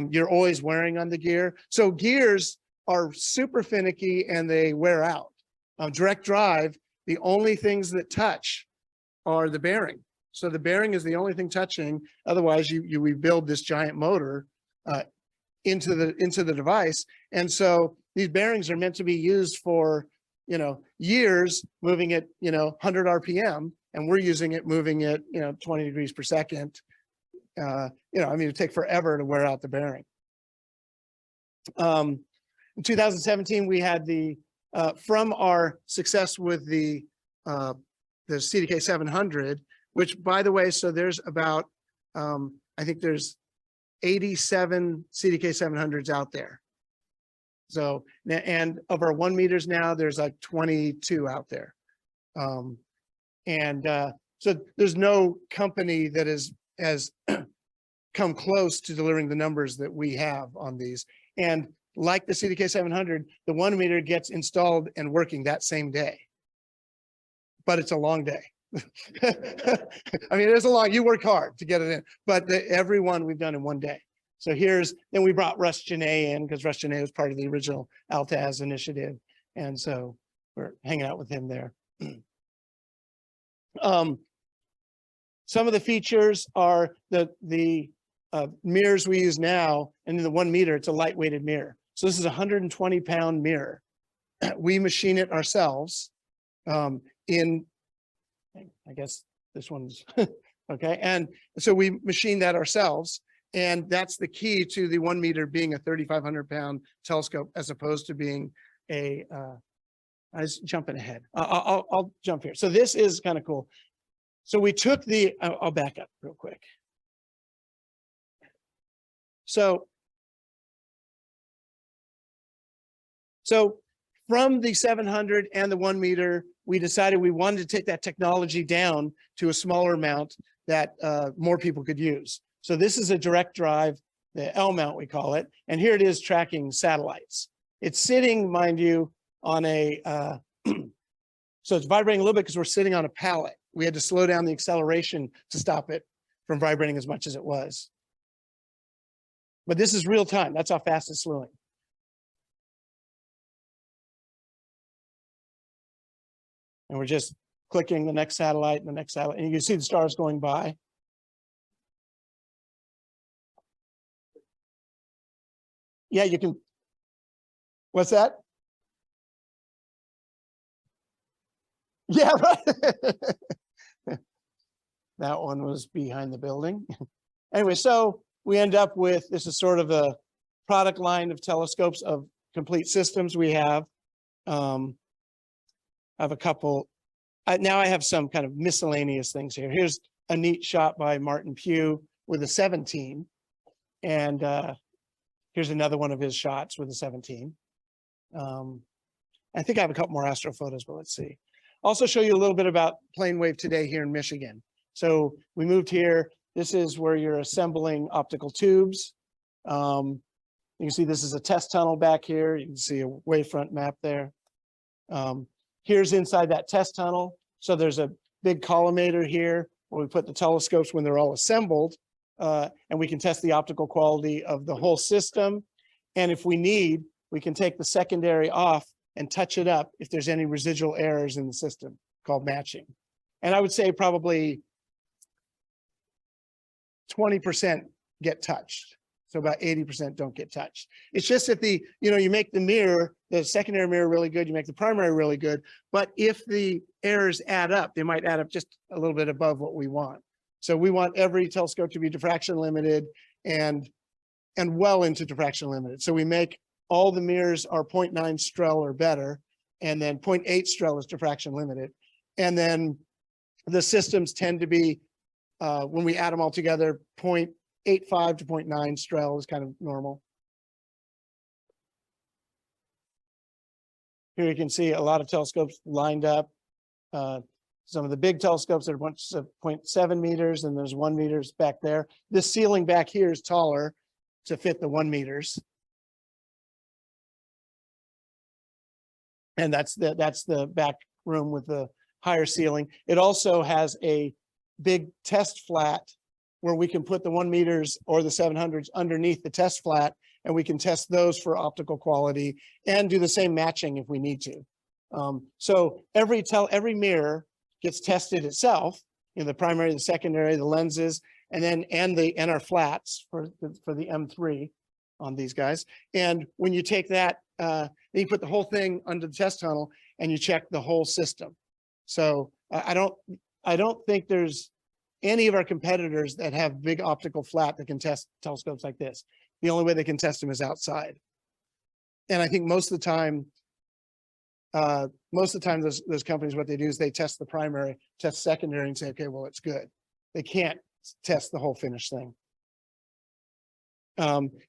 You're always wearing on the gear. So gears are super finicky and they wear out. Direct drive, the only things that touch are the bearing. So the bearing is the only thing touching. Otherwise, you rebuild this giant motor into the device. And so these bearings are meant to be used for, you know, years, moving at, you know, 100 RPM, and we're using it moving at, you know, 20 degrees per second. You know, I mean, it'd take forever to wear out the bearing. In 2017, we had from our success with the CDK 700, which, by the way, so there's about, I think there's 87 CDK 700s out there. So, and of our 1 meters now, there's like 22 out there. So there's no company that has come close to delivering the numbers that we have on these. And like the CDK 700, the 1 meter gets installed and working that same day. But it's a long day. I mean, it's a long, you work hard to get it in, but every one we've done in 1 day. So then we brought Ritchey-Chrétien in because Ritchey-Chrétien was part of the original Altaz initiative. And so we're hanging out with him there. Some of the features are the mirrors we use now, and in the 1 meter, it's a lightweighted mirror. So this is a 120-pound mirror. We machine it ourselves I guess this one's okay. And so we machine that ourselves. And that's the key to the 1 meter being a 3,500-pound telescope, as opposed to being I was jumping ahead. I'll jump here. So this is kind of cool. So we took I'll back up real quick. So from the 700 and the 1 meter, we decided we wanted to take that technology down to a smaller mount that more people could use. So this is a direct drive, the L mount we call it, and here it is tracking satellites. It's sitting, mind you, on so it's vibrating a little bit because we're sitting on a pallet. We had to slow down the acceleration to stop it from vibrating as much as it was. But this is real time. That's how fast it's slowing. And we're just clicking the next satellite and the next satellite, and you can see the stars going by. Yeah, you can. What's that? Yeah, right. That one was behind the building. Anyway, so we end up with, this is sort of a product line of telescopes of complete systems we have. I have a couple. Now I have some kind of miscellaneous things here. Here's a neat shot by Martin Pugh with a 17. And here's another one of his shots with a 17. I think I have a couple more astro photos, but let's see. Also show you a little bit about PlaneWave today here in Michigan. So we moved here. This is where you're assembling optical tubes. You can see this is a test tunnel back here. You can see a wavefront map there. Here's inside that test tunnel. So there's a big collimator here where we put the telescopes when they're all assembled, and we can test the optical quality of the whole system. And if we need, we can take the secondary off and touch it up if there's any residual errors in the system, called matching. And I would say probably 20% get touched. So about 80% don't get touched. It's just that you make the mirror, the secondary mirror really good, you make the primary really good, but if the errors add up, they might add up just a little bit above what we want. So we want every telescope to be diffraction limited and well into diffraction limited. So we make all the mirrors are 0.9 Strel or better, and then 0.8 Strel is diffraction limited. And then the systems tend to be, when we add them all together, 0.85 to 0.9 Strel is kind of normal. Here you can see a lot of telescopes lined up. Some of the big telescopes are 0.7 meters, and there's 1 meters back there. This ceiling back here is taller to fit the 1 meters. And that's the back room with the higher ceiling. It also has a big test flat where we can put the 1 meters or the 700s underneath the test flat, and we can test those for optical quality and do the same matching if we need to. So every mirror gets tested itself, the primary, the secondary, the lenses, and our flats for the M3 on these guys. And when you take that, then you put the whole thing under the test tunnel and you check the whole system. So I don't think there's any of our competitors that have big optical flat that can test telescopes like this. The only way they can test them is outside. And I think most of the time, those companies, what they do is they test the primary, test secondary and say, okay, well, it's good. They can't test the whole finished thing.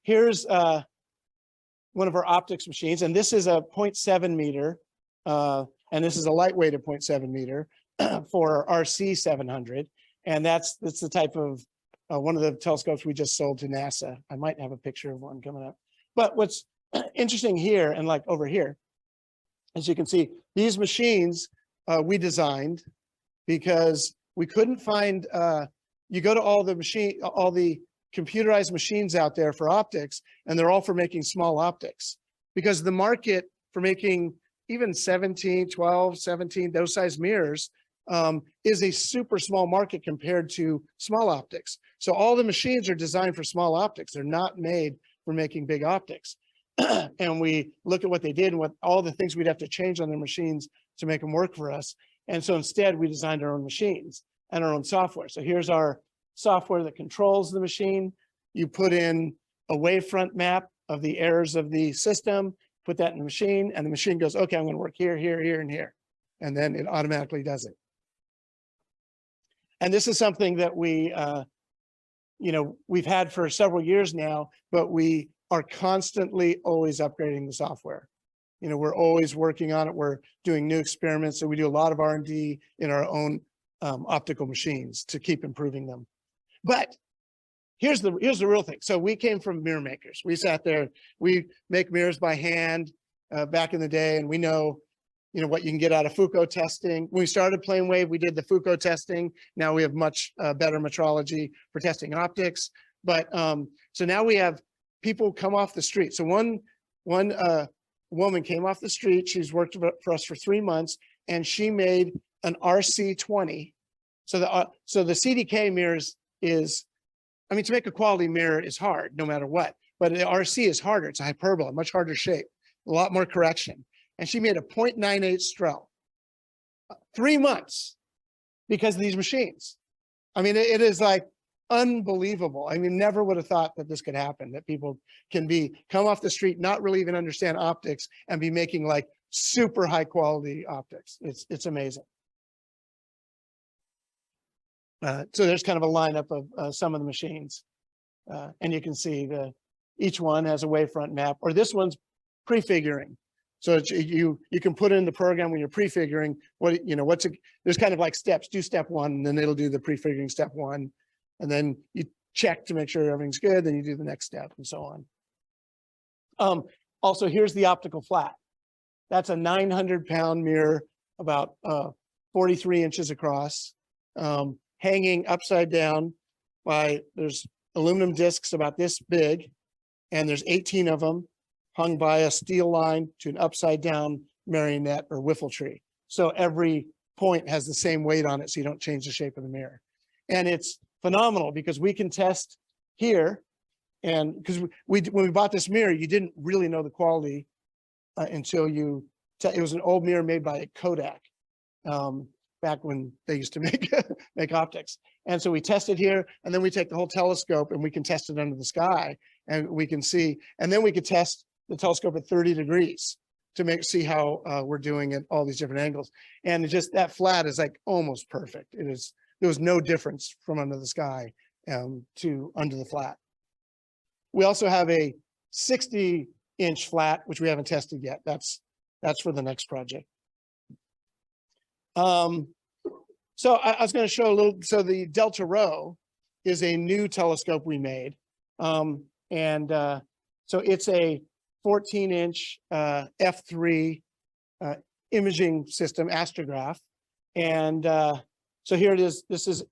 Here's one of our optics machines, and this is a 0.7 meter, and this is a lightweighted 0.7 meter for RC 700. And that's the type of one of the telescopes we just sold to NASA. I might have a picture of one coming up. But what's interesting here and like over here, as you can see, these machines we designed because we couldn't find, you go to all the computerized machines out there for optics, and they're all for making small optics, because the market for making even 17, 12, 17, those size mirrors is a super small market compared to small optics. So all the machines are designed for small optics. They're not made for making big optics. And we look at what they did and what all the things we'd have to change on their machines to make them work for us. And so instead we designed our own machines and our own software. So here's our software that controls the machine. You put in a wavefront map of the errors of the system, put that in the machine, and the machine goes, okay, I'm going to work here, here, here, and here. And then it automatically does it. And this is something that we, we've had for several years now, but we are constantly always upgrading the software. We're always working on it. We're doing new experiments. So we do a lot of R&D in our own optical machines to keep improving them. But here's the real thing. So we came from mirror makers. We sat there, we make mirrors by hand back in the day, and we know, what you can get out of Foucault testing. When we started PlaneWave, we did the Foucault testing. Now we have much better metrology for testing optics. But so now we have people come off the street. So one woman came off the street. She's worked for us for 3 months, and she made an RC20. So the CDK mirrors is, to make a quality mirror is hard no matter what, but the RC is harder. It's a hyperbola, much harder shape, a lot more correction. And she made a 0.98 Strel, 3 months because of these machines. It is like unbelievable. Never would have thought that this could happen, that people can come off the street, not really even understand optics, and be making like super high quality optics. It's amazing. So there's kind of a lineup of some of the machines. And you can see each one has a wavefront map, or this one's prefiguring. So you can put in the program when you're prefiguring there's kind of like steps. Do step 1, and then it'll do the prefiguring step 1. And then you check to make sure everything's good. Then you do the next step and so on. Also, here's the optical flat. That's a 900-pound mirror, about 43 inches across, hanging upside down there's aluminum discs about this big, and there's 18 of them hung by a steel line to an upside down marionette or wiffle tree. So every point has the same weight on it, so you don't change the shape of the mirror. And it's phenomenal because we can test here, and because when we bought this mirror, you didn't really know the quality until it was an old mirror made by Kodak back when they used to make optics. And so we test it here, and then we take the whole telescope and we can test it under the sky, and we can see, and then we could test the telescope at 30 degrees to see how we're doing at all these different angles. And that flat is like almost perfect. There was no difference from under the sky to under the flat. We also have a 60-inch flat, which we haven't tested yet. That's for the next project. So I was going to show a little. So the Delta Rho is a new telescope we made. So it's a 14-inch f3 imaging system, astrograph. And so here it is. This is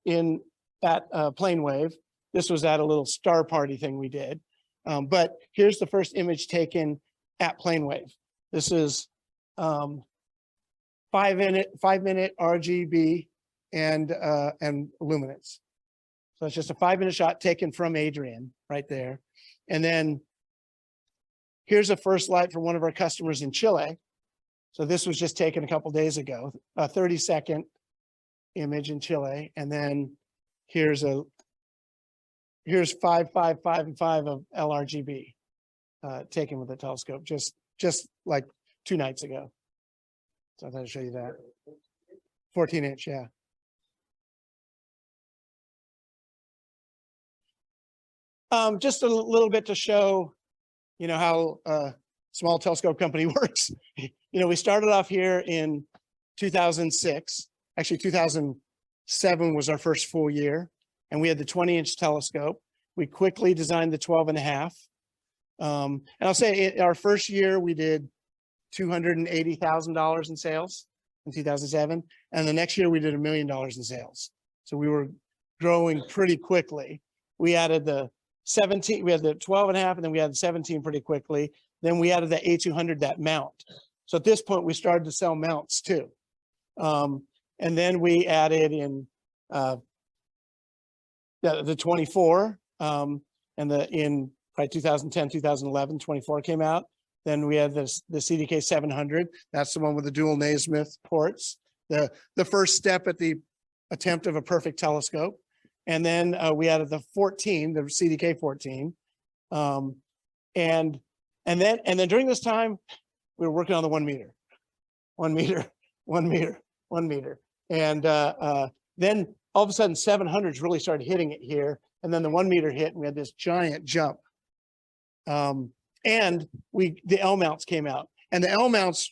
at PlaneWave. This was at a little star party thing we did. But here's the first image taken at PlaneWave. This is 5-minute RGB and luminance. So it's just a 5-minute shot taken from Adrian right there. And then here's a first light from one of our customers in Chile. So this was just taken a couple days ago, a 30-second image in Chile. And then here's 5, 5, 5, and 5 of LRGB taken with the telescope, just just like 2 nights ago. So I thought I'd show you that. 14-inch, yeah. Just a little bit to show, you know, how a small telescope company works. You know, we started off here in 2006. Actually, 2007 was our first full year, and we had the 20-inch telescope. We quickly designed the 12.5. And I'll say our first year we did $280,000 in sales in 2007, and the next year we did $1 million in sales. So we were growing pretty quickly. We added the 17, we had the 12.5, and then we added 17 pretty quickly. Then we added the A200, that mount. So at this point we started to sell mounts too. And then we added in the 24, and in probably 2010, 2011, 24 came out. Then we had the CDK 700. That's the one with the dual Naismith ports. The first step at the attempt of a perfect telescope. And then we added the 14, the CDK 14. And then during this time, we were working on the 1 meter. And then all of a sudden 700s really started hitting it here. And then the 1 meter hit, and we had this giant jump. And the L mounts came out, and the L mounts,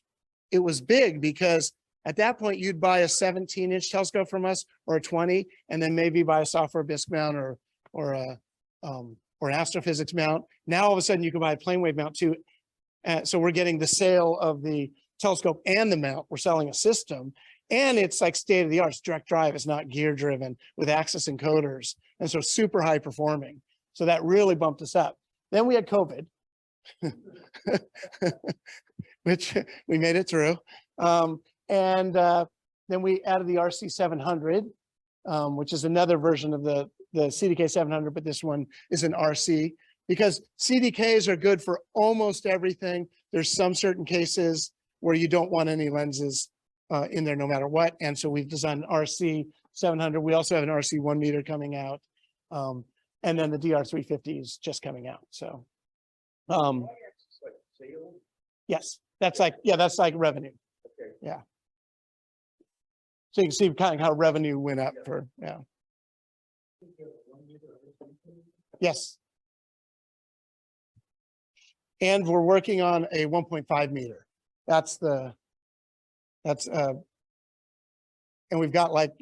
it was big because at that point you'd buy a 17-inch telescope from us or a 20, and then maybe buy a software bisque mount or an astrophysics mount. Now all of a sudden you can buy a PlaneWave mount too. So we're getting the sale of the telescope and the mount. We're selling a system, and it's like state of the art. It's direct drive. It's not gear driven with axis encoders, and so super high performing. So that really bumped us up. Then we had COVID, which we made it through. Then we added the RC 700, which is another version of the CDK 700, but this one is an RC, because CDKs are good for almost everything. There's some certain cases where you don't want any lenses in there no matter what. And so we've designed an RC 700. We also have an RC 1 meter coming out. And then the DR 350 is just coming out. So, yes, that's like revenue. Okay. Yeah. So you can see kind of how revenue went up for, yeah. Yes. And we're working on a 1.5 meter. And we've got, like,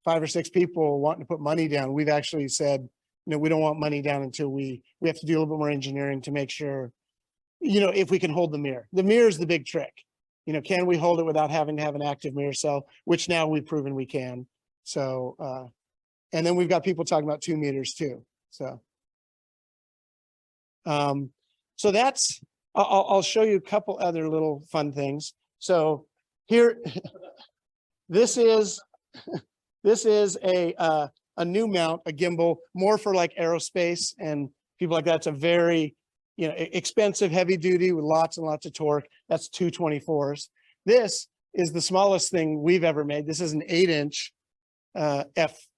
5 or 6 people wanting to put money down. We've actually said, we don't want money down until we have to do a little bit more engineering to make sure, if we can hold the mirror. The mirror is the big trick. Can we hold it without having to have an active mirror cell, which now we've proven we can. So, and then we've got people talking about 2 meters too. So, so that's, I'll show you a couple other little fun things. So here, this is a new mount, a gimbal, more for like aerospace and people like that. It's a very, expensive, heavy duty with lots and lots of torque. That's 224s. This is the smallest thing we've ever made. This is an 8-inch f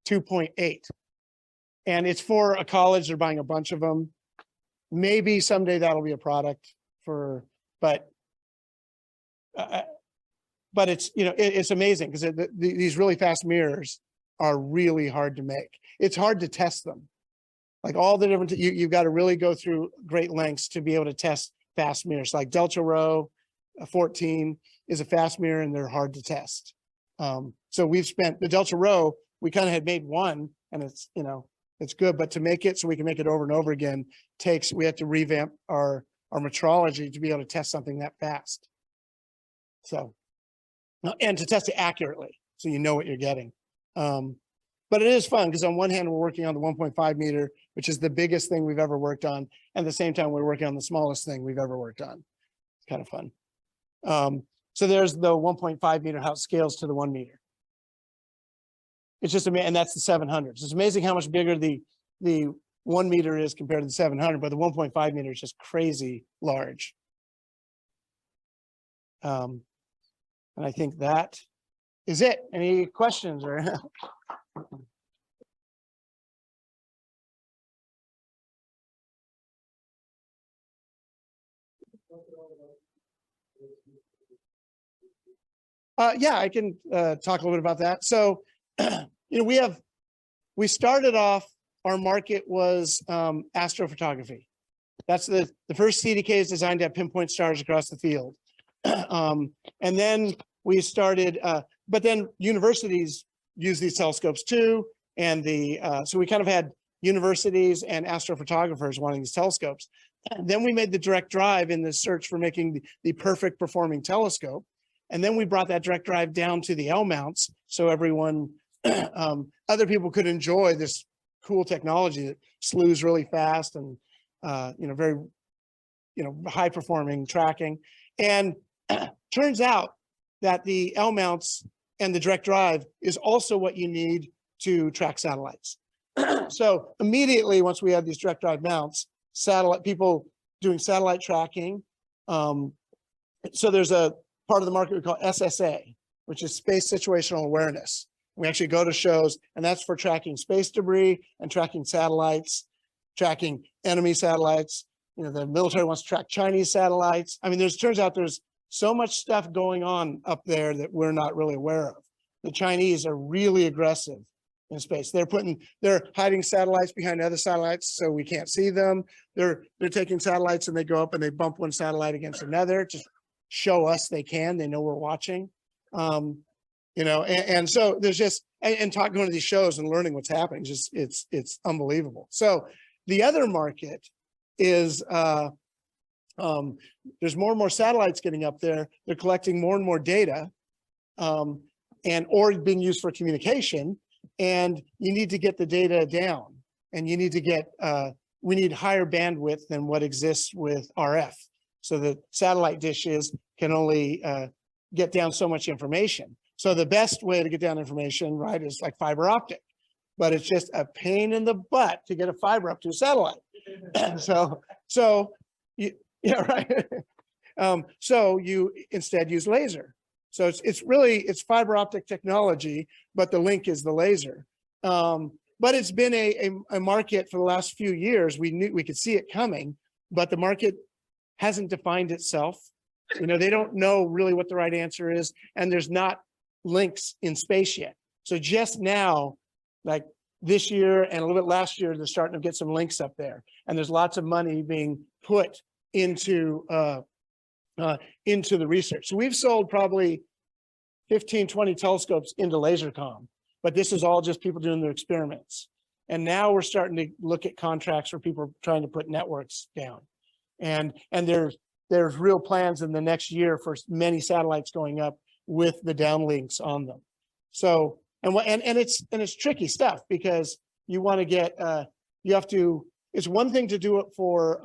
2.8. And it's for a college. They're buying a bunch of them. Maybe someday that'll be a product for, but it's, it's amazing because these really fast mirrors are really hard to make. It's hard to test them. Like all the different, you've got to really go through great lengths to be able to test fast mirrors. Like Delta Rho 14 is a fast mirror and they're hard to test. So we've spent the Delta Rho, we kind of had made one and it's, it's good, but to make it so we can make it over and over again we have to revamp our metrology to be able to test something that fast. So, and to test it accurately, so you know what you're getting. But it is fun because on one hand, we're working on the 1.5 meter, which is the biggest thing we've ever worked on. And at the same time, we're working on the smallest thing we've ever worked on. It's kind of fun. So there's the 1.5 meter, how it scales to the 1 meter. It's just amazing, and that's the 700s. It's amazing how much bigger the 1 meter is compared to the 700, but the 1.5 meter is just crazy large. And I think that is it. Any questions or? Yeah, I can talk a little bit about that. So, we started off, our market was astrophotography. That's the first CDK is designed to have pinpoint stars across the field. And then we started, but then universities use these telescopes too. And so we kind of had universities and astrophotographers wanting these telescopes. And then we made the direct drive in the search for making the perfect performing telescope. And then we brought that direct drive down to the L mounts. So everyone, other people could enjoy this cool technology that slews really fast and, very, high performing tracking. And turns out that the L mounts and the direct drive is also what you need to track satellites. So immediately, once we had these direct drive mounts, people doing satellite tracking. So there's a part of the market we call SSA, which is space situational awareness. We actually go to shows, and that's for tracking space debris and tracking satellites, tracking enemy satellites. The military wants to track Chinese satellites. I mean, turns out there's so much stuff going on up there that we're not really aware of. The Chinese are really aggressive in space. They're hiding satellites behind other satellites so we can't see them. They're taking satellites and they go up and they bump one satellite against another to show us they know we're watching. And so there's just, going to these shows and learning what's happening, it's unbelievable. So the other market is, there's more and more satellites getting up there. They're collecting more and more data, or being used for communication. And you need to get the data down, and you need to get, we need higher bandwidth than what exists with RF. So the satellite dishes can only get down so much information. So the best way to get down information, right, is like fiber optic, but it's just a pain in the butt to get a fiber up to a satellite. So you instead use laser. So it's fiber optic technology, but the link is the laser. But it's been a market for the last few years. We could see it coming, but the market hasn't defined itself. They don't know really what the right answer is, and there's not links in space yet. So just now, like this year and a little bit last year, they're starting to get some links up there, and there's lots of money being put into the research. So we've sold probably 15, 20 telescopes into LaserComm, but this is all just people doing their experiments. And now we're starting to look at contracts for people trying to put networks down. And there's real plans in the next year for many satellites going up with the downlinks on them. So, and it's tricky stuff, because you want to get, it's one thing to do it for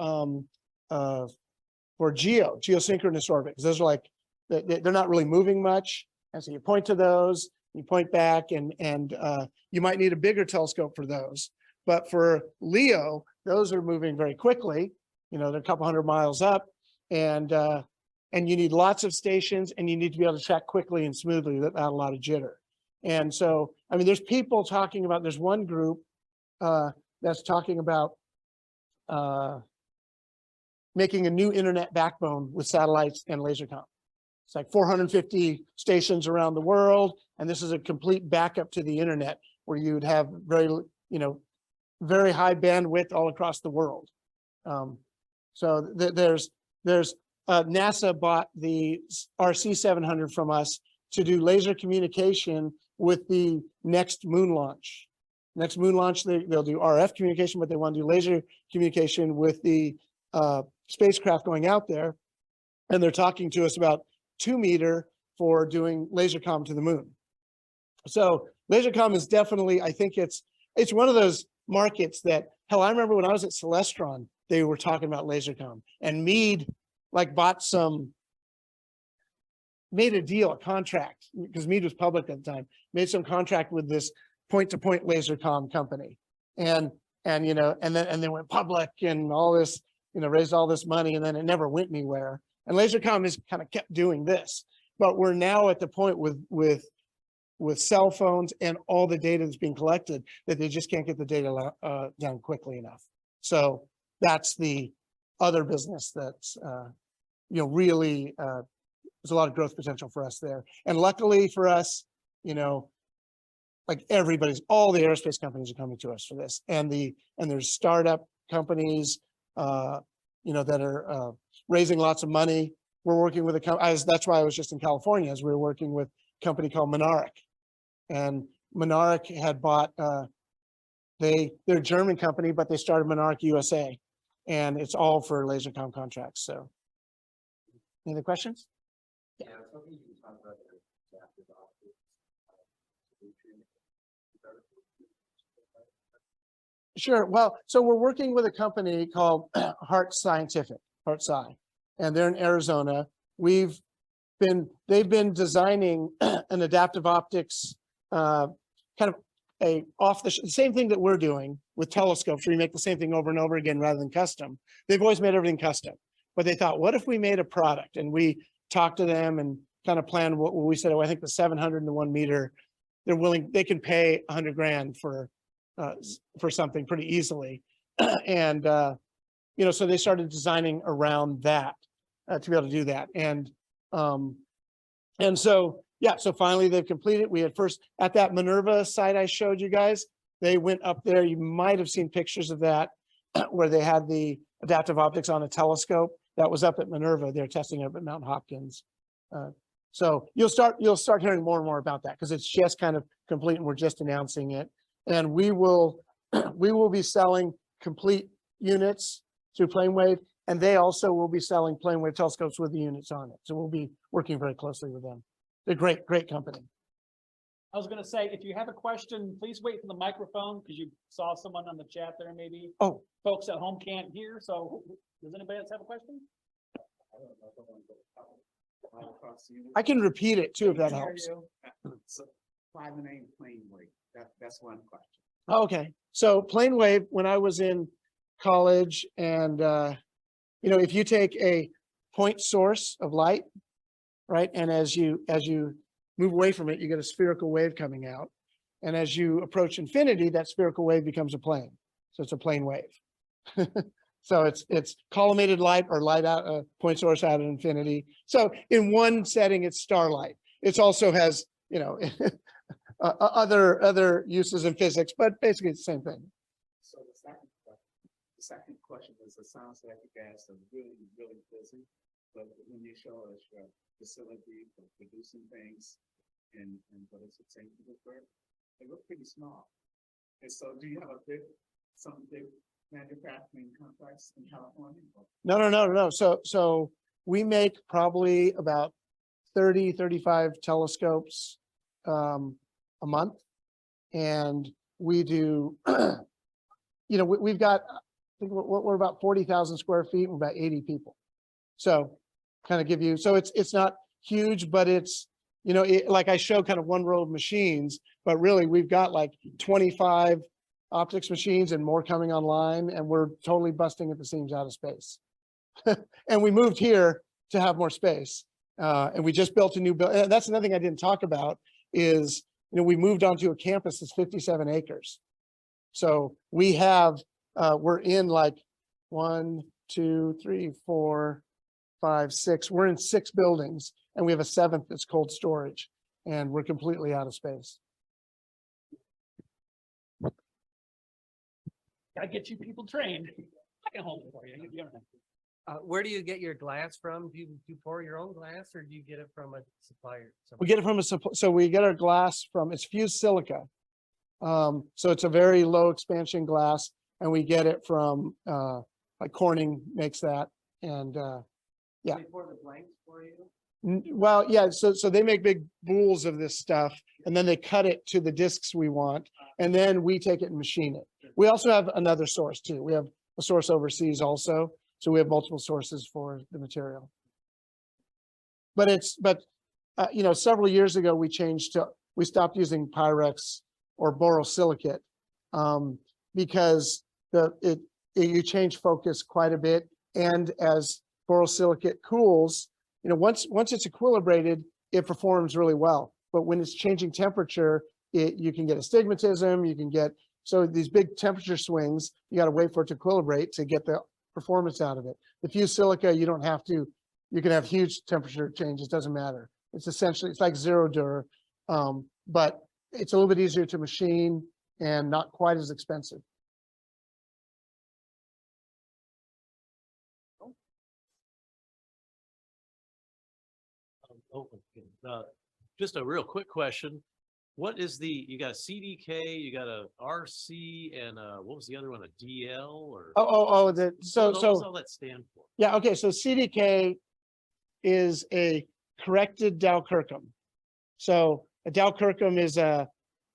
geosynchronous orbit, because those are like, they're not really moving much. And so you point to those, you point back, and you might need a bigger telescope for those. But for LEO, those are moving very quickly. They're a couple hundred miles up, and you need lots of stations, and you need to be able to track quickly and smoothly without a lot of jitter. And so, I mean, there's people talking about, there's one group that's talking about making a new internet backbone with satellites and LaserComm. It's like 450 stations around the world, and this is a complete backup to the internet, where you would have very high bandwidth all across the world. So there's NASA bought the RC700 from us to do laser communication with the next moon launch. Next moon launch, they'll do RF communication, but they want to do laser communication with the spacecraft going out there. And they're talking to us about 2 meter for doing LaserComm to the moon. So LaserComm is definitely, I think it's one of those markets that, hell, I remember when I was at Celestron, they were talking about LaserComm, and Meade like made a deal, a contract, because Meade was public at the time, made some contract with this point-to-point LaserComm company, and then went public and all this, raised all this money, and then it never went anywhere. And LaserComm has kind of kept doing this, but we're now at the point with cell phones and all the data that's being collected that they just can't get the data down quickly enough. So that's the other business that's really there's a lot of growth potential for us there. And luckily for us, you know, like all the aerospace companies are coming to us for this, and there's startup companies, you know, that are raising lots of money. We're working with that's why I was just in California, as we were working with a company called Monarch, and Monarch had bought, they're a German company, but they started Monarch USA, and it's all for laser comm contracts. So, any other questions? Yeah, I was hoping you could talk about the adaptive optics solution. Sure. Well, so we're working with a company called Heart Scientific, Heart Sci, and they're in Arizona. They've been designing an adaptive optics, kind of the same thing that we're doing with telescopes, where you make the same thing over and over again rather than custom. They've always made everything custom, but they thought, what if we made a product? And we talked to them and kind of planned what we said. Oh, I think the 701 meter, they can pay 100 grand for something pretty easily. And, you know, so they started designing around that to be able to do that. And so, yeah, so finally they've completed. We had first at that Minerva site I showed you guys, they went up there. You might have seen pictures of that where they had the adaptive optics on a telescope. That was up at Minerva. They're testing it up at Mount Hopkins. So you'll start hearing more and more about that, because it's just kind of complete and we're just announcing it. And we will be selling complete units through PlaneWave, and they also will be selling PlaneWave telescopes with the units on it. So we'll be working very closely with them. They're great company. I was gonna say, if you have a question, please wait for the microphone, because you saw someone on the chat there, maybe. Oh, Folks at home can't hear, so does anybody else have a question? I can repeat it too, if that helps. So, why the name PlaneWave? That's one question. Okay, so PlaneWave, when I was in college, and you know, if you take a point source of light, right, and as you move away from it, you get a spherical wave coming out, and as you approach infinity, that spherical wave becomes a plane. So it's a plane wave. So it's collimated light, or light out a point source out at infinity. So in one setting, it's starlight. It also has, you know, other uses in physics, but basically it's the same thing. So the second question is, it sounds like you guys are really, really busy, but when you show us your facility for producing things and what is it, St. Petersburg, they look pretty small. And so do you have some big manufacturing contracts in California? No. So we make probably about 35 telescopes a month, and we do, you know, we've got, I think we're about 40,000 square feet. We're about 80 people. So kind of give you, so it's not huge, but it's, you know, like I show kind of one row of machines, but really we've got like 25 optics machines and more coming online, and we're totally busting at the seams out of space. And we moved here to have more space. And we just built a new building. That's another thing I didn't talk about is, you know, we moved onto a campus that's 57 acres. So we have, we're in like 1, 2, 3, 4, 5, 6. We're in 6 buildings, and we have a 7th that's cold storage, and we're completely out of space. Gotta get you people trained. I can hold it for you. You don't have to. Where do you get your glass from? Do you pour your own glass, or do you get it from a supplier? We get it from so we get our glass from, it's fused silica. So it's a very low expansion glass, and we get it from, like Corning makes that. And yeah. They pour the blanks for you? Well, yeah, so they make big boules of this stuff, and then they cut it to the discs we want, and then we take it and machine it. We also have another source too. We have a source overseas also. So we have multiple sources for the material. But you know, several years ago, we stopped using Pyrex or borosilicate because you change focus quite a bit. And as borosilicate cools, you know, once it's equilibrated, it performs really well. But when it's changing temperature, you can get astigmatism, so these big temperature swings, you got to wait for it to equilibrate to get the performance out of it. The fused silica, you don't have to You can have huge temperature changes, doesn't matter. It's essentially, it's like zero dur, but it's a little bit easier to machine and not quite as expensive. Just a real quick question. What is you got a CDK, you got a RC, and what was the other one, a DL or? What does all that stand for? yeah, okay, so CDK is a corrected Dall-Kirkham. So a Dall-Kirkham is a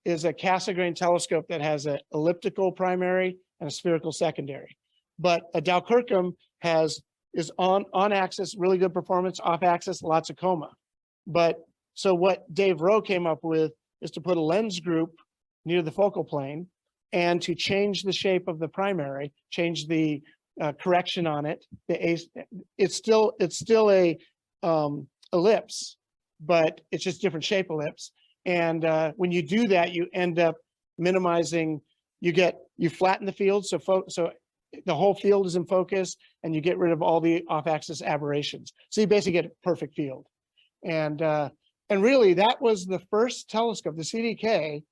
Cassegrain telescope that has an elliptical primary and a spherical secondary. But a Dall-Kirkham is on axis, really good performance, off axis, lots of coma. But so what Dave Rowe came up with is to put a lens group near the focal plane and to change the shape of the primary, change the correction on it. It's still a ellipse, but it's just different shape ellipse. And when you do that, you end up minimizing. You flatten the field, so the whole field is in focus, and you get rid of all the off-axis aberrations. So you basically get a perfect field. And really, that was the first telescope. The CDK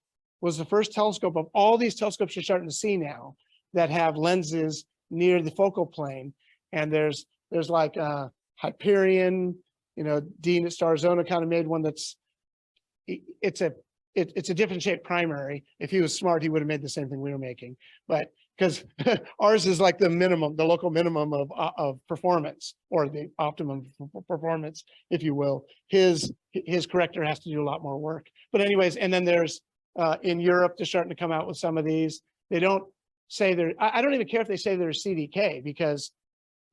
was the first telescope of all these telescopes you're starting to see now that have lenses near the focal plane. And there's like Hyperion, Dean at Starzona kind of made one that's it's a different shaped primary. If he was smart, he would have made the same thing we were making. But because ours is like the minimum, the local minimum of performance, or the optimum performance, if you will. His corrector has to do a lot more work. But anyways, and then there's in Europe, they're starting to come out with some of these. They don't say they're, I don't even care if they say they're CDK, because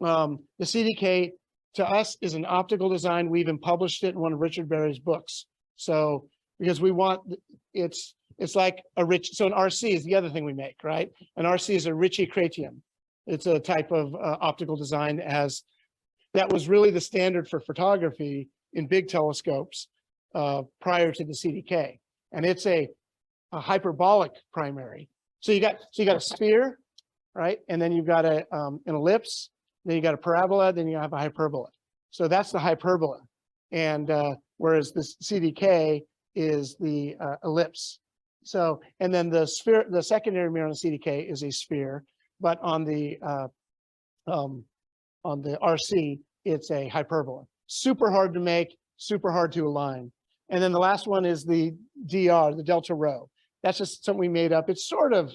the CDK to us is an optical design. We even published it in one of Richard Berry's books. So because we want, it's like an RC is the other thing we make, right? An RC is a Ritchey-Chrétien. It's a type of optical design that was really the standard for photography in big telescopes prior to the CDK. And it's a hyperbolic primary. So you got a sphere, right? And then you've got an ellipse, then you got a parabola, then you have a hyperbola. So that's the hyperbola. And whereas the CDK is the ellipse. So, and then the sphere, the secondary mirror on the CDK is a sphere, but on the RC, it's a hyperbola. Super hard to make, super hard to align. And then the last one is the DR, the Delta Rho. That's just something we made up. It's sort of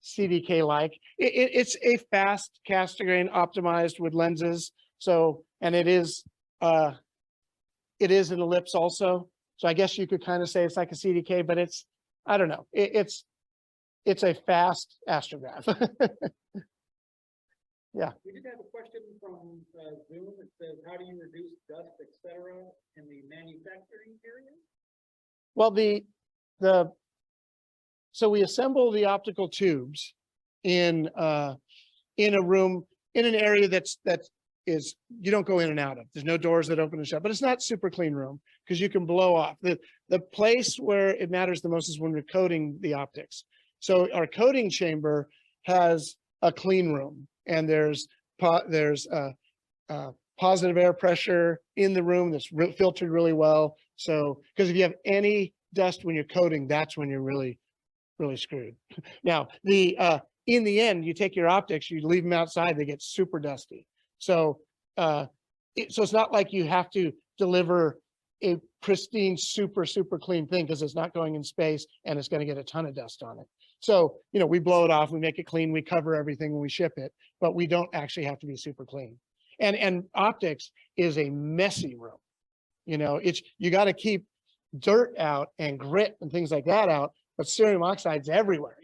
CDK-like. It's a fast Cassegrain optimized with lenses. So, and it is an ellipse also. So I guess you could kind of say it's like a CDK, but it's, I don't know. It's a fast astrograph. Yeah. We did have a question from Zoom that says, how do you reduce dust, et cetera, in the manufacturing area? Well, so we assemble the optical tubes in a room, in an area that is, you don't go in and out of. There's no doors that open and shut, but it's not super clean room because you can blow off. The place where it matters the most is when we're coating the optics. So our coating chamber has a clean room, and there's positive air pressure in the room that's filtered really well. So, because if you have any dust when you're coating, that's when you're really screwed. Now, in the end, you take your optics, you leave them outside, they get super dusty. So, so it's not like you have to deliver a pristine, super clean thing, because it's not going in space and it's going to get a ton of dust on it. So, we blow it off, we make it clean, we cover everything when we ship it, but we don't actually have to be super clean. And optics is a messy room. You got to keep dirt out and grit and things like that out, but cerium oxide's everywhere.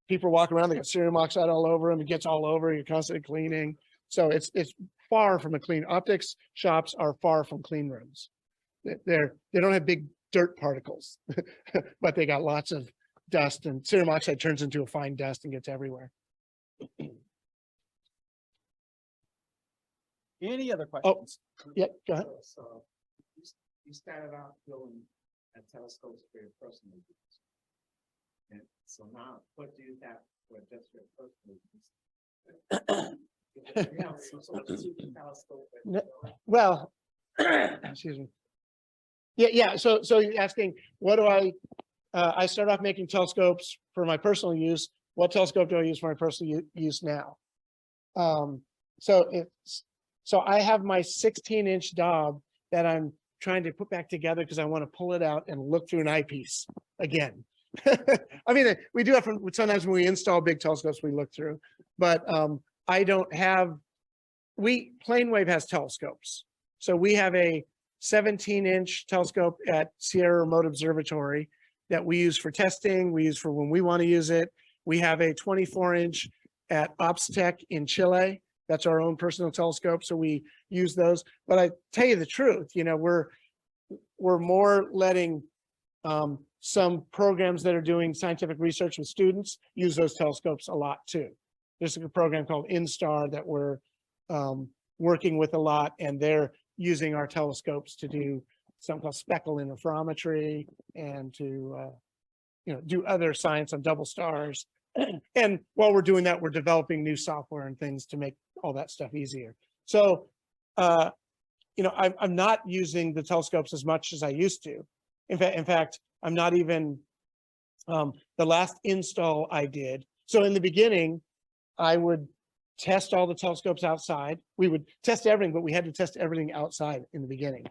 People walk around, they got cerium oxide all over them, it gets all over, you're constantly cleaning. So it's far from a clean. Optics shops are far from clean rooms. They don't have big dirt particles, but they got lots of dust, and cerium oxide turns into a fine dust and gets everywhere. Any other questions? Yeah, go ahead. So you started out building telescopes for your personal use. And so now, what do you have for just your personal use? Yeah, so telescope. No. Well, excuse me. Yeah. So you're asking, what do I started off making telescopes for my personal use. What telescope do I use for my personal use now? So I have my 16-inch Dob that I'm trying to put back together because I want to pull it out and look through an eyepiece again. I mean, we do have sometimes when we install big telescopes, we look through, but I don't have, PlaneWave has telescopes. So we have a 17-inch telescope at Sierra Remote Observatory that we use for testing. We use for when we want to use it. We have a 24-inch at OPSTEC in Chile. That's our own personal telescope. So we use those. But I tell you the truth, we're more letting some programs that are doing scientific research with students use those telescopes a lot too. There's a program called INSTAR that we're working with a lot, and they're using our telescopes to do something called speckle interferometry and to do other science on double stars. And while we're doing that, we're developing new software and things to make all that stuff easier. So I'm not using the telescopes as much as I used to. In fact, I'm not even the last install I did. So in the beginning, I would test all the telescopes outside. We would test everything, but we had to test everything outside in the beginning.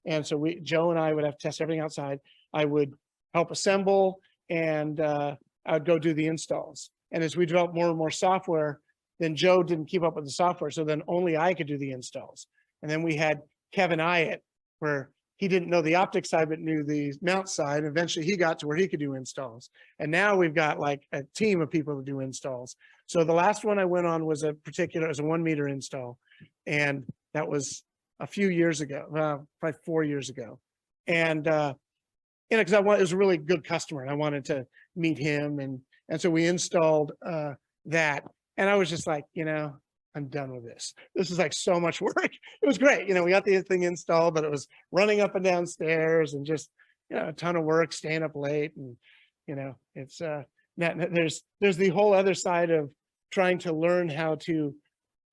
And so Joe and I would have to test everything outside. I would help assemble, and I would go do the installs. And as we developed more and more software, then Joe didn't keep up with the software. So then only I could do the installs. And then we had Kevin Iyett, where he didn't know the optics side, but knew the mount side. Eventually he got to where he could do installs. And now we've got like a team of people to do installs. So the last one I went on was a 1 meter install. And that was a few years ago, probably 4 years ago. And, because it was a really good customer and I wanted to meet him. And so we installed that. And I was just like, I'm done with this. This is like so much work. It was great. We got the thing installed, but it was running up and down stairs and just, a ton of work, staying up late. And, it's, there's the whole other side of trying to learn how to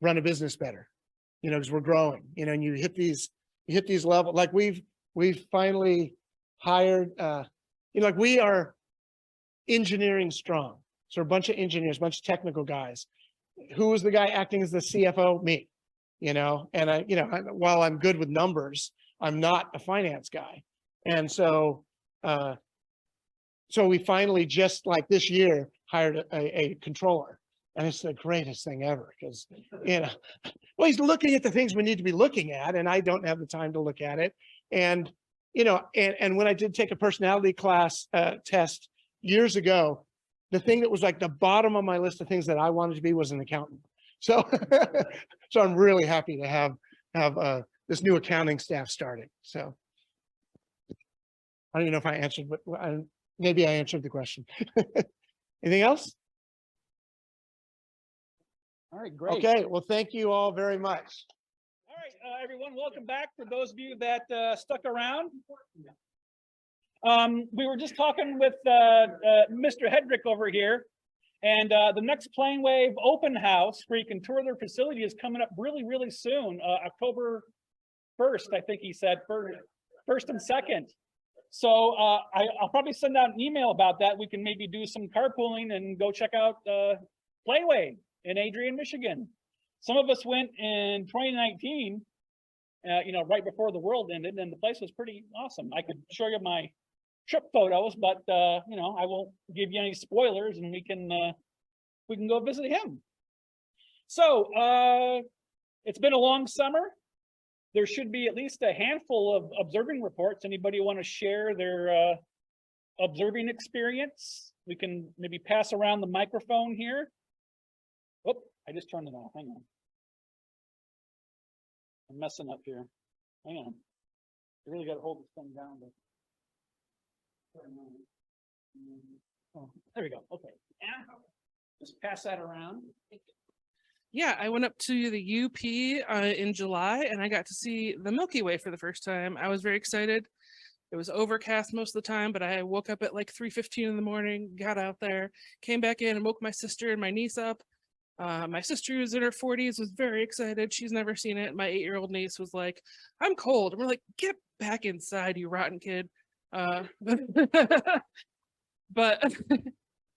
run a business better, because we're growing, and you hit these levels. Like we've finally hired, like we are engineering strong. So a bunch of engineers, a bunch of technical guys. Who was the guy acting as the CFO? Me, and while I'm good with numbers, I'm not a finance guy. And so, so we finally just like this year hired a controller, and it's the greatest thing ever because, well, he's looking at the things we need to be looking at, and I don't have the time to look at it. And, and when I did take a personality class test years ago, the thing that was like the bottom of my list of things that I wanted to be was an accountant. So, so I'm really happy to have this new accounting staff starting. So I don't even know if I answered, but maybe I answered the question. Anything else? All right, great. Okay, well, thank you all very much. All right, everyone, welcome back. For those of you that stuck around. We were just talking with Mr. Hedrick over here, and the next PlaneWave open house where you can tour their facility is coming up really, really soon, October 1st, I think he said, 1st and 2nd. So I'll probably send out an email about that. We can maybe do some carpooling and go check out PlaneWave in Adrian, Michigan. Some of us went in 2019, right before the world ended, and the place was pretty awesome. I could show you my trip photos, but I won't give you any spoilers, and we can go visit him. So it's been a long summer. There should be at least a handful of observing reports. Anybody want to share their observing experience? We can maybe pass around the microphone here. Oh, I just turned it off. Hang on. I'm messing up here. Hang on. I really got to hold this thing down. But... Oh, there we go. Okay. Just pass that around. Yeah, I went up to the UP in July and I got to see the Milky Way for the first time. I was very excited. It was overcast most of the time, but I woke up at like 3:15 in the morning, got out there, came back in and woke my sister and my niece up. My sister who's in her 40s was very excited. She's never seen it. My 8-year-old niece was like, I'm cold. And we're like, get back inside, you rotten kid. But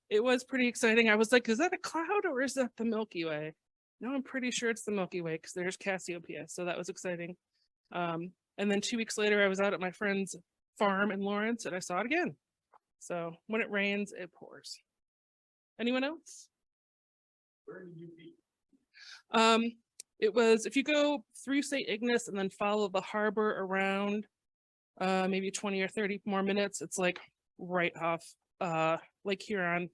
it was pretty exciting. I was like, is that a cloud or is that the Milky Way? No, I'm pretty sure it's the Milky Way because there's Cassiopeia. So that was exciting. And then 2 weeks later, I was out at my friend's farm in Lawrence and I saw it again. So when it rains, it pours. Anyone else? Where did you be? It was, if you go through St. Ignace and then follow the harbor around maybe 20 or 30 more minutes, it's like right off Lake Huron,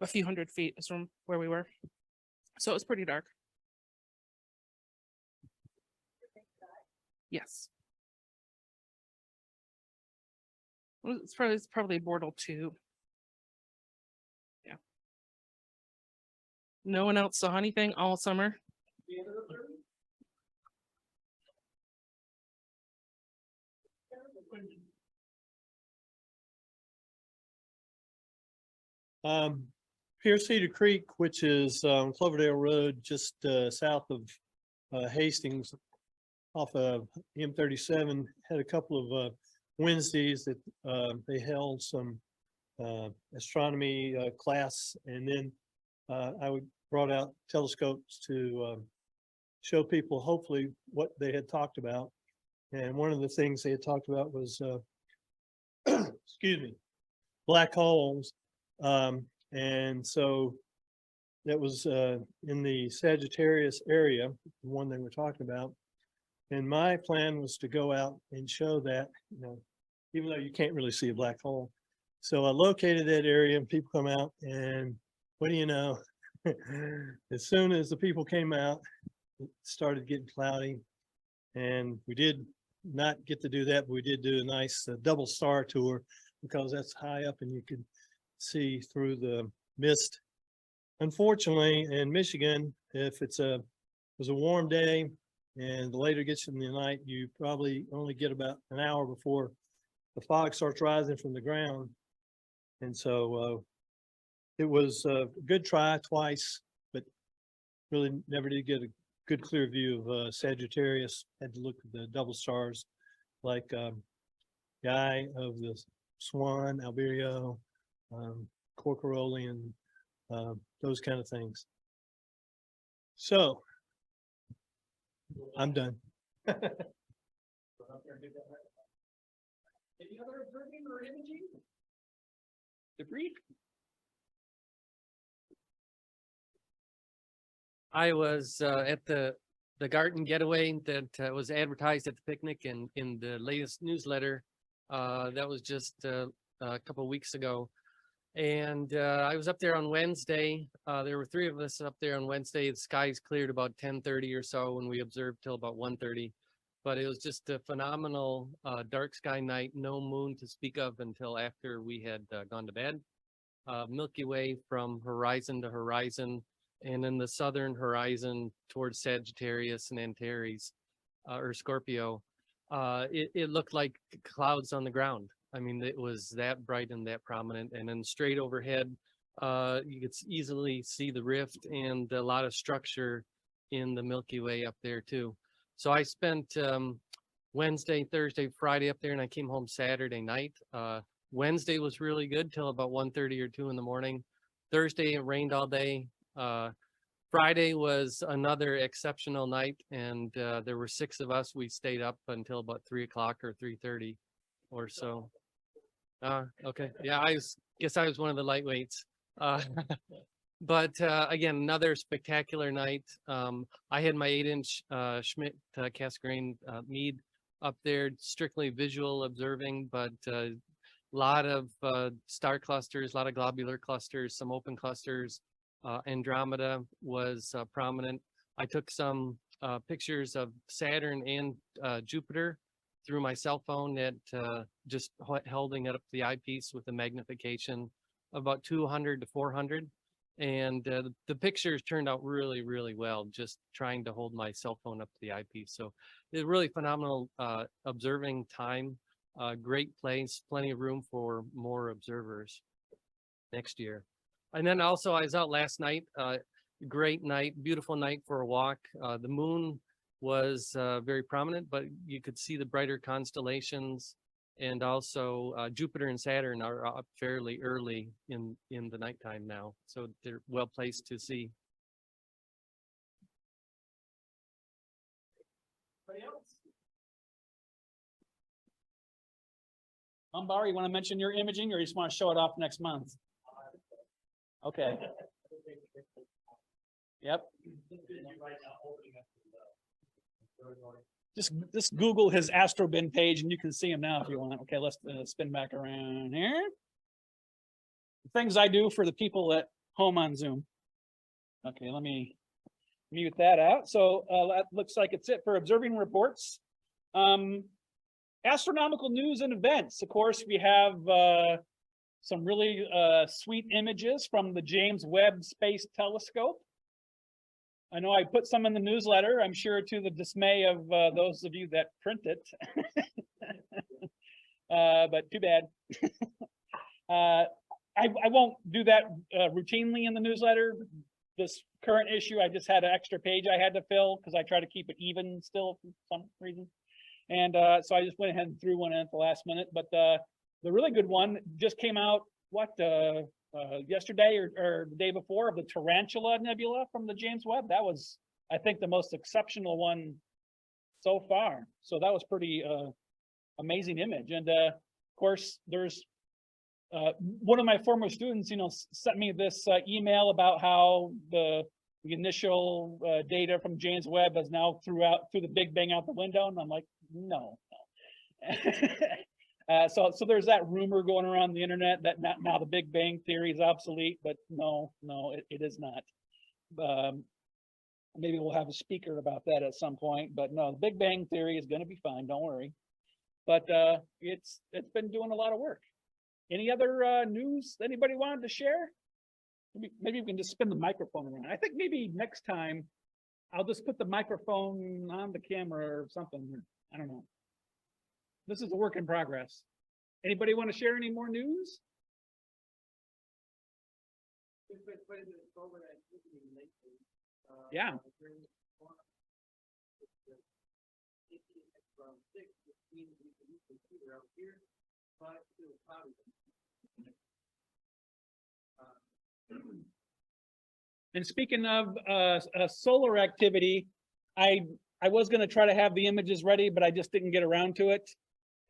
a few hundred feet is from where we were. So it was pretty dark. Yes. Well, it's probably Bortle 2. Yeah. No one else saw anything all summer. Pierce Cedar Creek, which is Cloverdale Road, just south of Hastings, off of M37, had a couple of Wednesdays that they held some astronomy class, and then I brought out telescopes to show people hopefully what they had talked about. And one of the things they had talked about was, excuse me, black holes. And so that was in the Sagittarius area, the one they were talking about. And my plan was to go out and show that, you know, even though you can't really see a black hole. So I located that area and people come out, and what do you know? As soon as the people came out, it started getting cloudy, and we did not get to do that, but we did do a nice double star tour because that's high up and you could see through the mist. Unfortunately, in Michigan, if it was a warm day and the later it gets in the night, you probably only get about an hour before the fog starts rising from the ground. And so it was a good try twice, but really never did get a good clear view of Sagittarius. Had to look at the double stars like Guy of the Swan, Albireo, Corcoroli, and those kind of things. So I'm done. Any other observing or imaging? Debris? I was at the garden getaway that was advertised at the picnic and in the latest newsletter. That was just a couple of weeks ago. And I was up there on Wednesday. There were 3 of us up there on Wednesday. The skies cleared about 10:30 or so, and we observed till about 1:30. But it was just a phenomenal dark sky night, no moon to speak of until after we had gone to bed. Milky Way from horizon to horizon, and in the southern horizon towards Sagittarius and Antares or Scorpio, it looked like clouds on the ground. I mean, it was that bright and that prominent, and then straight overhead, you could easily see the rift and a lot of structure in the Milky Way up there too. So I spent Wednesday, Thursday, Friday up there, and I came home Saturday night. Wednesday was really good till about 1:30 or 2 in the morning. Thursday, it rained all day. Friday was another exceptional night, and there were 6 of us. We stayed up until about 3 o'clock or 3:30 or so. Okay. Yeah, guess I was one of the lightweights. But again, another spectacular night. I had my 8-inch Schmidt Cassegrain Meade up there, strictly visual observing, but a lot of star clusters, a lot of globular clusters, some open clusters. Andromeda was prominent. I took some pictures of Saturn and Jupiter through my cell phone at just holding it up to the eyepiece with a magnification of about 200 to 400. And the pictures turned out really, really well, just trying to hold my cell phone up to the eyepiece. So it's really phenomenal observing time, great place, plenty of room for more observers next year. And then also I was out last night great night, beautiful night for a walk. The moon was very prominent, but you could see the brighter constellations, and also Jupiter and Saturn are up fairly early in the nighttime now, so they're well placed to see. Bar, you want to mention your imaging, or you just want to show it off next month? Okay. Yep. Just Google his AstroBin page and you can see him now if you want. Okay, let's spin back around here. Things I do for the people at home on Zoom. Okay, let me mute that out. So that looks like it's it for observing reports. Astronomical news and events. Of course, we have some really sweet images from the James Webb Space Telescope. I know I put some in the newsletter, I'm sure to the dismay of those of you that print it. But too bad. I won't do that routinely in the newsletter. This current issue, I just had an extra page I had to fill because I try to keep it even still for some reason. And so I just went ahead and threw one in at the last minute. But the really good one just came out, yesterday or the day before, of the Tarantula Nebula from the James Webb. That was, I think, the most exceptional one so far. So that was pretty amazing image. And of course, there's one of my former students, sent me this email about how the initial data from James Webb is now through the Big Bang out the window, and I'm like, no. So there's that rumor going around the internet that now the Big Bang theory is obsolete, but no, it is not. Maybe we'll have a speaker about that at some point, but no, the Big Bang theory is going to be fine. Don't worry. But it's been doing a lot of work. Any other news anybody wanted to share? Maybe we can just spin the microphone around. I think maybe next time I'll just put the microphone on the camera or something. I don't know. This is a work in progress. Anybody want to share any more news? Yeah. And speaking of solar activity, I was going to try to have the images ready, but I just didn't get around to it.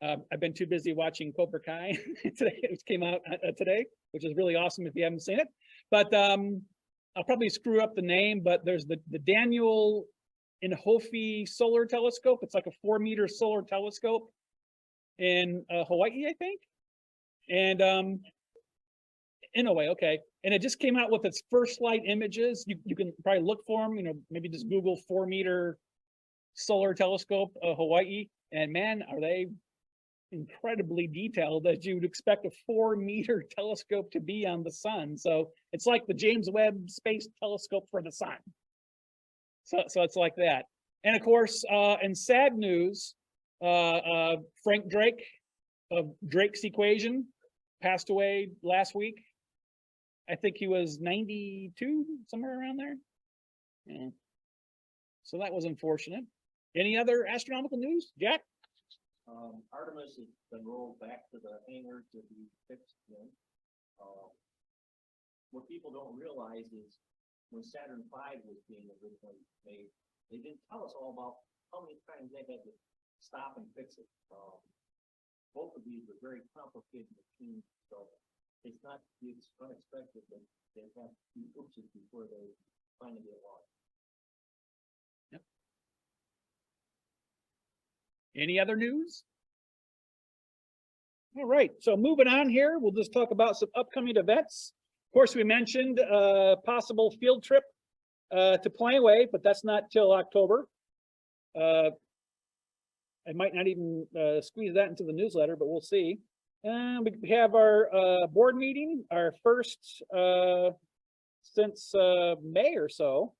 I've been too busy watching Cobra Kai today. It came out today, which is really awesome if you haven't seen it. But I'll probably screw up the name, but there's the Daniel Inhofe Solar Telescope. It's like a 4-meter solar telescope in Hawaii, I think. And in a way, okay. And it just came out with its first light images. You can probably look for them, maybe just Google 4-meter solar telescope Hawaii. And man, are they incredibly detailed, as you would expect a 4-meter telescope to be on the sun. So it's like the James Webb Space Telescope for the sun. So it's like that. And of course, in sad news, Frank Drake of Drake's Equation passed away last week. I think he was 92, somewhere around there. Yeah. So that was unfortunate. Any other astronomical news, Jack? Artemis has been rolled back to the hangar to be fixed in. What people don't realize is when Saturn V was being originally made, they didn't tell us all about how many times they had to stop and fix it. Both of these are very complicated machines, so it's not unexpected that they have to do oopsies before they finally get launched. Yep. Any other news? All right, so moving on here, we'll just talk about some upcoming events. Of course, we mentioned a possible field trip to PlaneWave, but that's not till October. I might not even squeeze that into the newsletter, but we'll see. We have our board meeting, our first since May or so.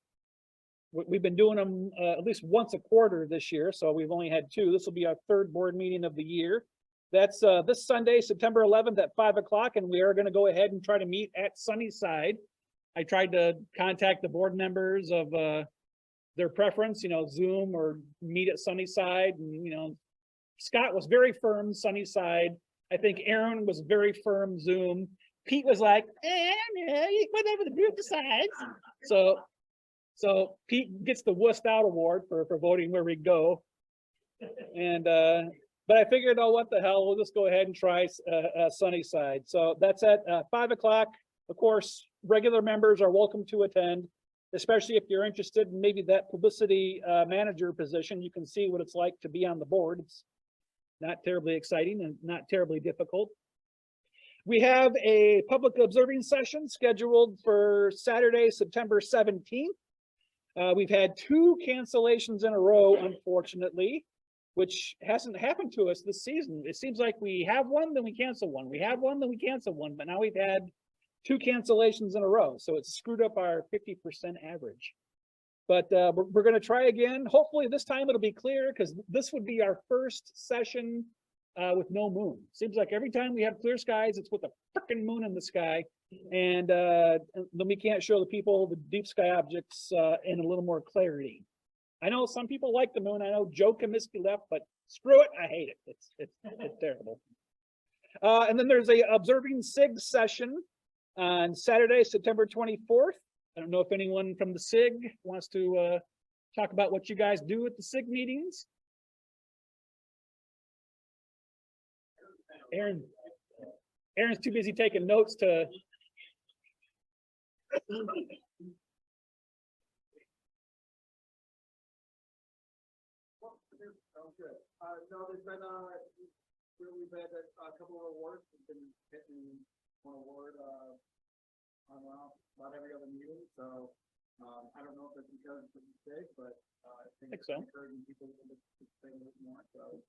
We've been doing them at least once a quarter this year, so we've only had 2. This will be our 3rd board meeting of the year. That's this Sunday, September 11th at 5 o'clock, and we are going to go ahead and try to meet at Sunnyside. I tried to contact the board members of their preference, Zoom or meet at Sunnyside, and Scott was very firm Sunnyside. I think Aaron was very firm Zoom. Pete was like, whatever the group decides. So Pete gets the wussed out award for voting where we go. And but I figured, oh, what the hell, we'll just go ahead and try Sunnyside. So that's at 5 o'clock. Of course, regular members are welcome to attend, especially if you're interested in maybe that publicity manager position. You can see what it's like to be on the board. It's not terribly exciting and not terribly difficult. We have a public observing session scheduled for Saturday, September 17th. We've had 2 cancellations in a row, unfortunately, which hasn't happened to us this season. It seems like we have one, then we cancel one. We have one, then we cancel one, but now we've had 2 cancellations in a row. So it's screwed up our 50% average. But we're going to try again. Hopefully this time it'll be clear, because this would be our first session with no moon. Seems like every time we have clear skies, it's with a freaking moon in the sky. And then we can't show the people the deep sky objects in a little more clarity. I know some people like the moon. I know Joe Comiskey left, but screw it, I hate it. It's terrible. And then there's a observing SIG session on Saturday, September 24th. I don't know if anyone from the SIG wants to talk about what you guys do at the SIG meetings. Aaron's too busy taking notes to. Sounds good. No, there's been we've had a couple of awards. We've been hitting one award on about every other meeting. So I don't know if it's because it's big, but I think so. Encouraging people to participate a little more. So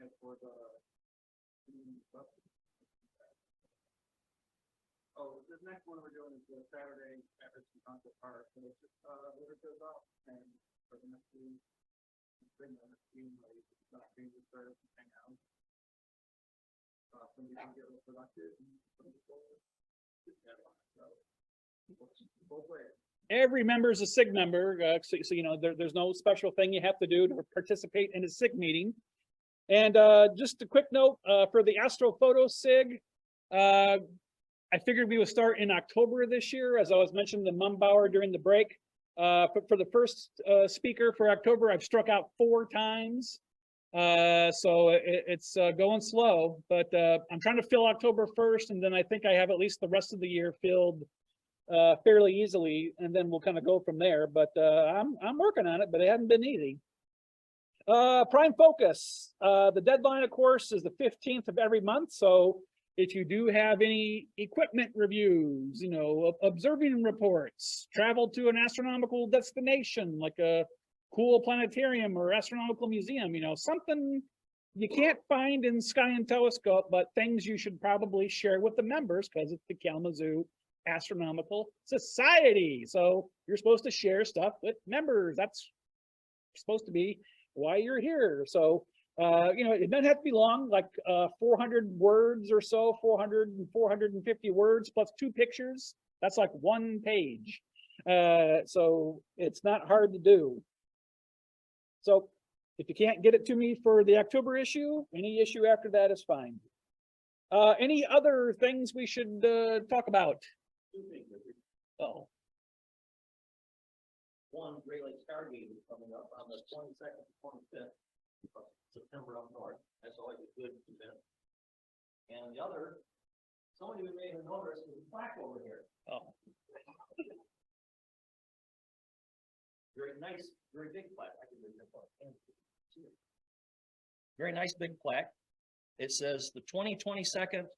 as for the the next one we're doing is the Saturday at Ritchey-Chrétien Park. So it's just whatever goes up, and for the next week, bring the next team, like not being disturbed and hang out. Some people get real productive, and some people just have on. So both ways. Every member is a SIG member, so there's no special thing you have to do to participate in a SIG meeting. And just a quick note for the Astrophoto SIG, I figured we would start in October this year, as I was mentioning to Mumbauer during the break. But for the first speaker for October, I've struck out 4 times. So it's going slow, but I'm trying to fill October 1st, and then I think I have at least the rest of the year filled fairly easily, and then we'll kind of go from there. But I'm working on it, but it hasn't been easy. Prime focus. The deadline, of course, is the 15th of every month. So if you do have any equipment reviews, observing reports, travel to an astronomical destination like a cool planetarium or astronomical museum, something you can't find in Sky and Telescope, but things you should probably share with the members because it's the Kalamazoo Astronomical Society. So you're supposed to share stuff with members. That's supposed to be why you're here. So it doesn't have to be long, like 400 words or so, 400 and 450 words plus 2 pictures. That's like 1 page. So it's not hard to do. So if you can't get it to me for the October issue, any issue after that is fine. Any other things we should talk about? 2 things. Oh. One, Great Lakes Stargate is coming up on the 22nd, 25th of September up north. That's always a good event. And the other, some of you may have noticed there's a plaque over here. Oh. Very nice, very big plaque. I can read that part. Very nice big plaque. It says the 2022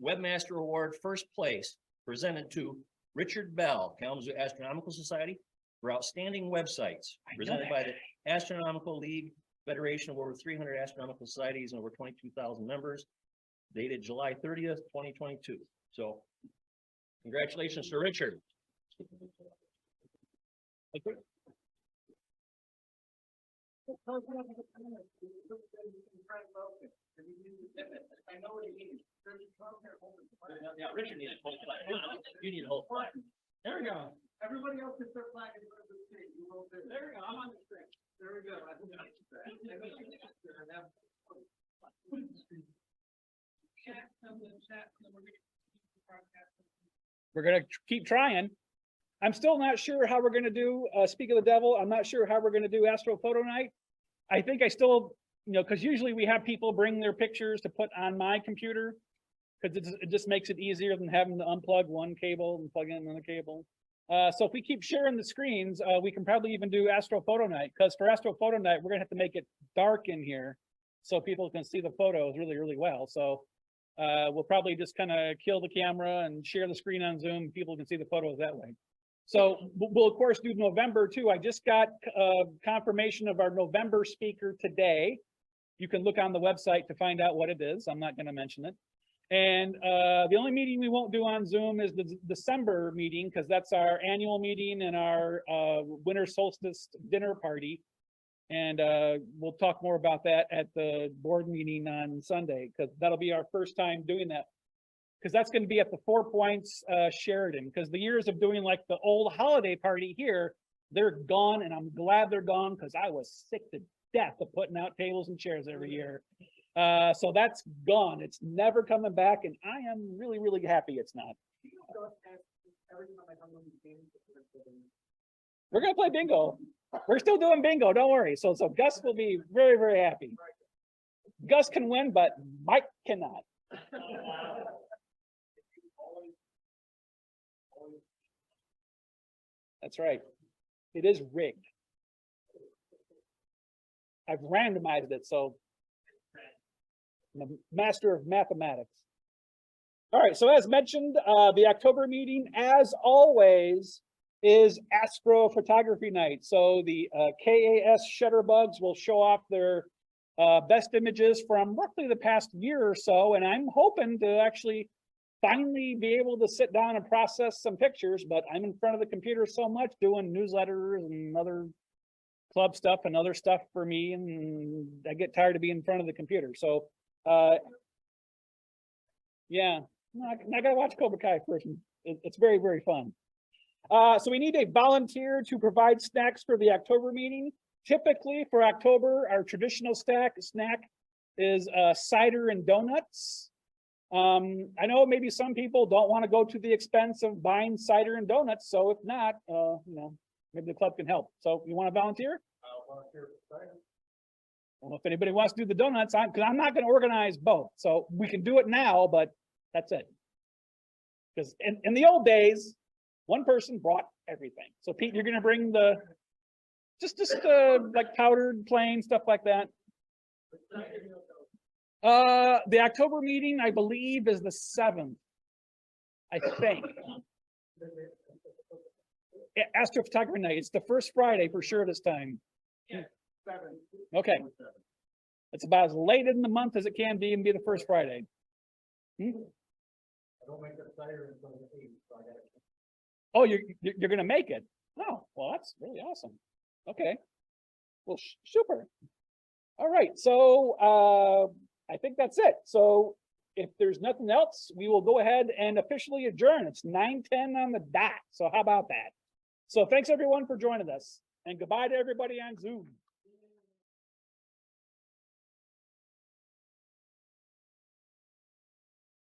Webmaster Award first place presented to Richard Bell, Kalamazoo Astronomical Society, for outstanding websites, presented by the Astronomical League Federation of over 300 astronomical societies and over 22,000 members, dated July 30th, 2022. So congratulations to Richard. I know what he means. Yeah, Richard needs a whole flag. You need a whole flag. There we go. Everybody else can start flagging for the state. You wrote it. There we go. I'm on the screen. There we go. We're gonna keep trying. I'm still not sure how we're gonna do, Speak of the Devil. I'm not sure how we're gonna do Astrophoto Night. I think I still, because usually we have people bring their pictures to put on my computer. Because it just makes it easier than having to unplug one cable and plug in another cable. So if we keep sharing the screens, we can probably even do Astrophoto Night. Because for Astrophoto Night, we're gonna have to make it dark in here so people can see the photos really, really well. So we'll probably just kind of kill the camera and share the screen on Zoom. People can see the photos that way. So we'll of course do November too. I just got confirmation of our November speaker today. You can look on the website to find out what it is. I'm not going to mention it. And the only meeting we won't do on Zoom is the December meeting, because that's our annual meeting and our winter solstice dinner party. And we'll talk more about that at the board meeting on Sunday, because that'll be our first time doing that. Because that's going to be at the 4 Points Sheridan, because the years of doing like the old holiday party here, they're gone. And I'm glad they're gone, because I was sick to death of putting out tables and chairs every year. So that's gone. It's never coming back. And I am really, really happy it's not. We're going to play bingo. We're still doing bingo. Don't worry. So Gus will be very, very happy. Gus can win, but Mike cannot. That's right. It is rigged. I've randomized it, so I'm a master of mathematics. All right, so as mentioned, the October meeting, as always, is astrophotography night. So the KAS shutterbugs will show off their best images from roughly the past year or so, and I'm hoping to actually finally be able to sit down and process some pictures, but I'm in front of the computer so much doing newsletters and other club stuff and other stuff for me, and I get tired of being in front of the computer. So yeah, I gotta watch Cobra Kai first. It's very, very fun. So we need a volunteer to provide snacks for the October meeting. Typically for October, our traditional snack is cider and donuts. I know maybe some people don't want to go to the expense of buying cider and donuts. So if not, maybe the club can help. So you want to volunteer? I'll volunteer for cider. Well, if anybody wants to do the donuts, because I'm not going to organize both. So we can do it now, but that's it. Because in the old days, one person brought everything. So Pete, you're going to bring the, just like powdered plain stuff like that. The October meeting, I believe, is the 7th. I think. Astrophotography night. It's the first Friday for sure this time. Yeah, 7. Okay. It's about as late in the month as it can be and be the first Friday. I don't make the cider until the 8th, so I gotta. Oh, you're gonna make it. Oh, well, that's really awesome. Okay. Well, super. All right. So I think that's it. So if there's nothing else, we will go ahead and officially adjourn. It's 9:10 on the dot. So how about that? So thanks everyone for joining us, and goodbye to everybody on Zoom.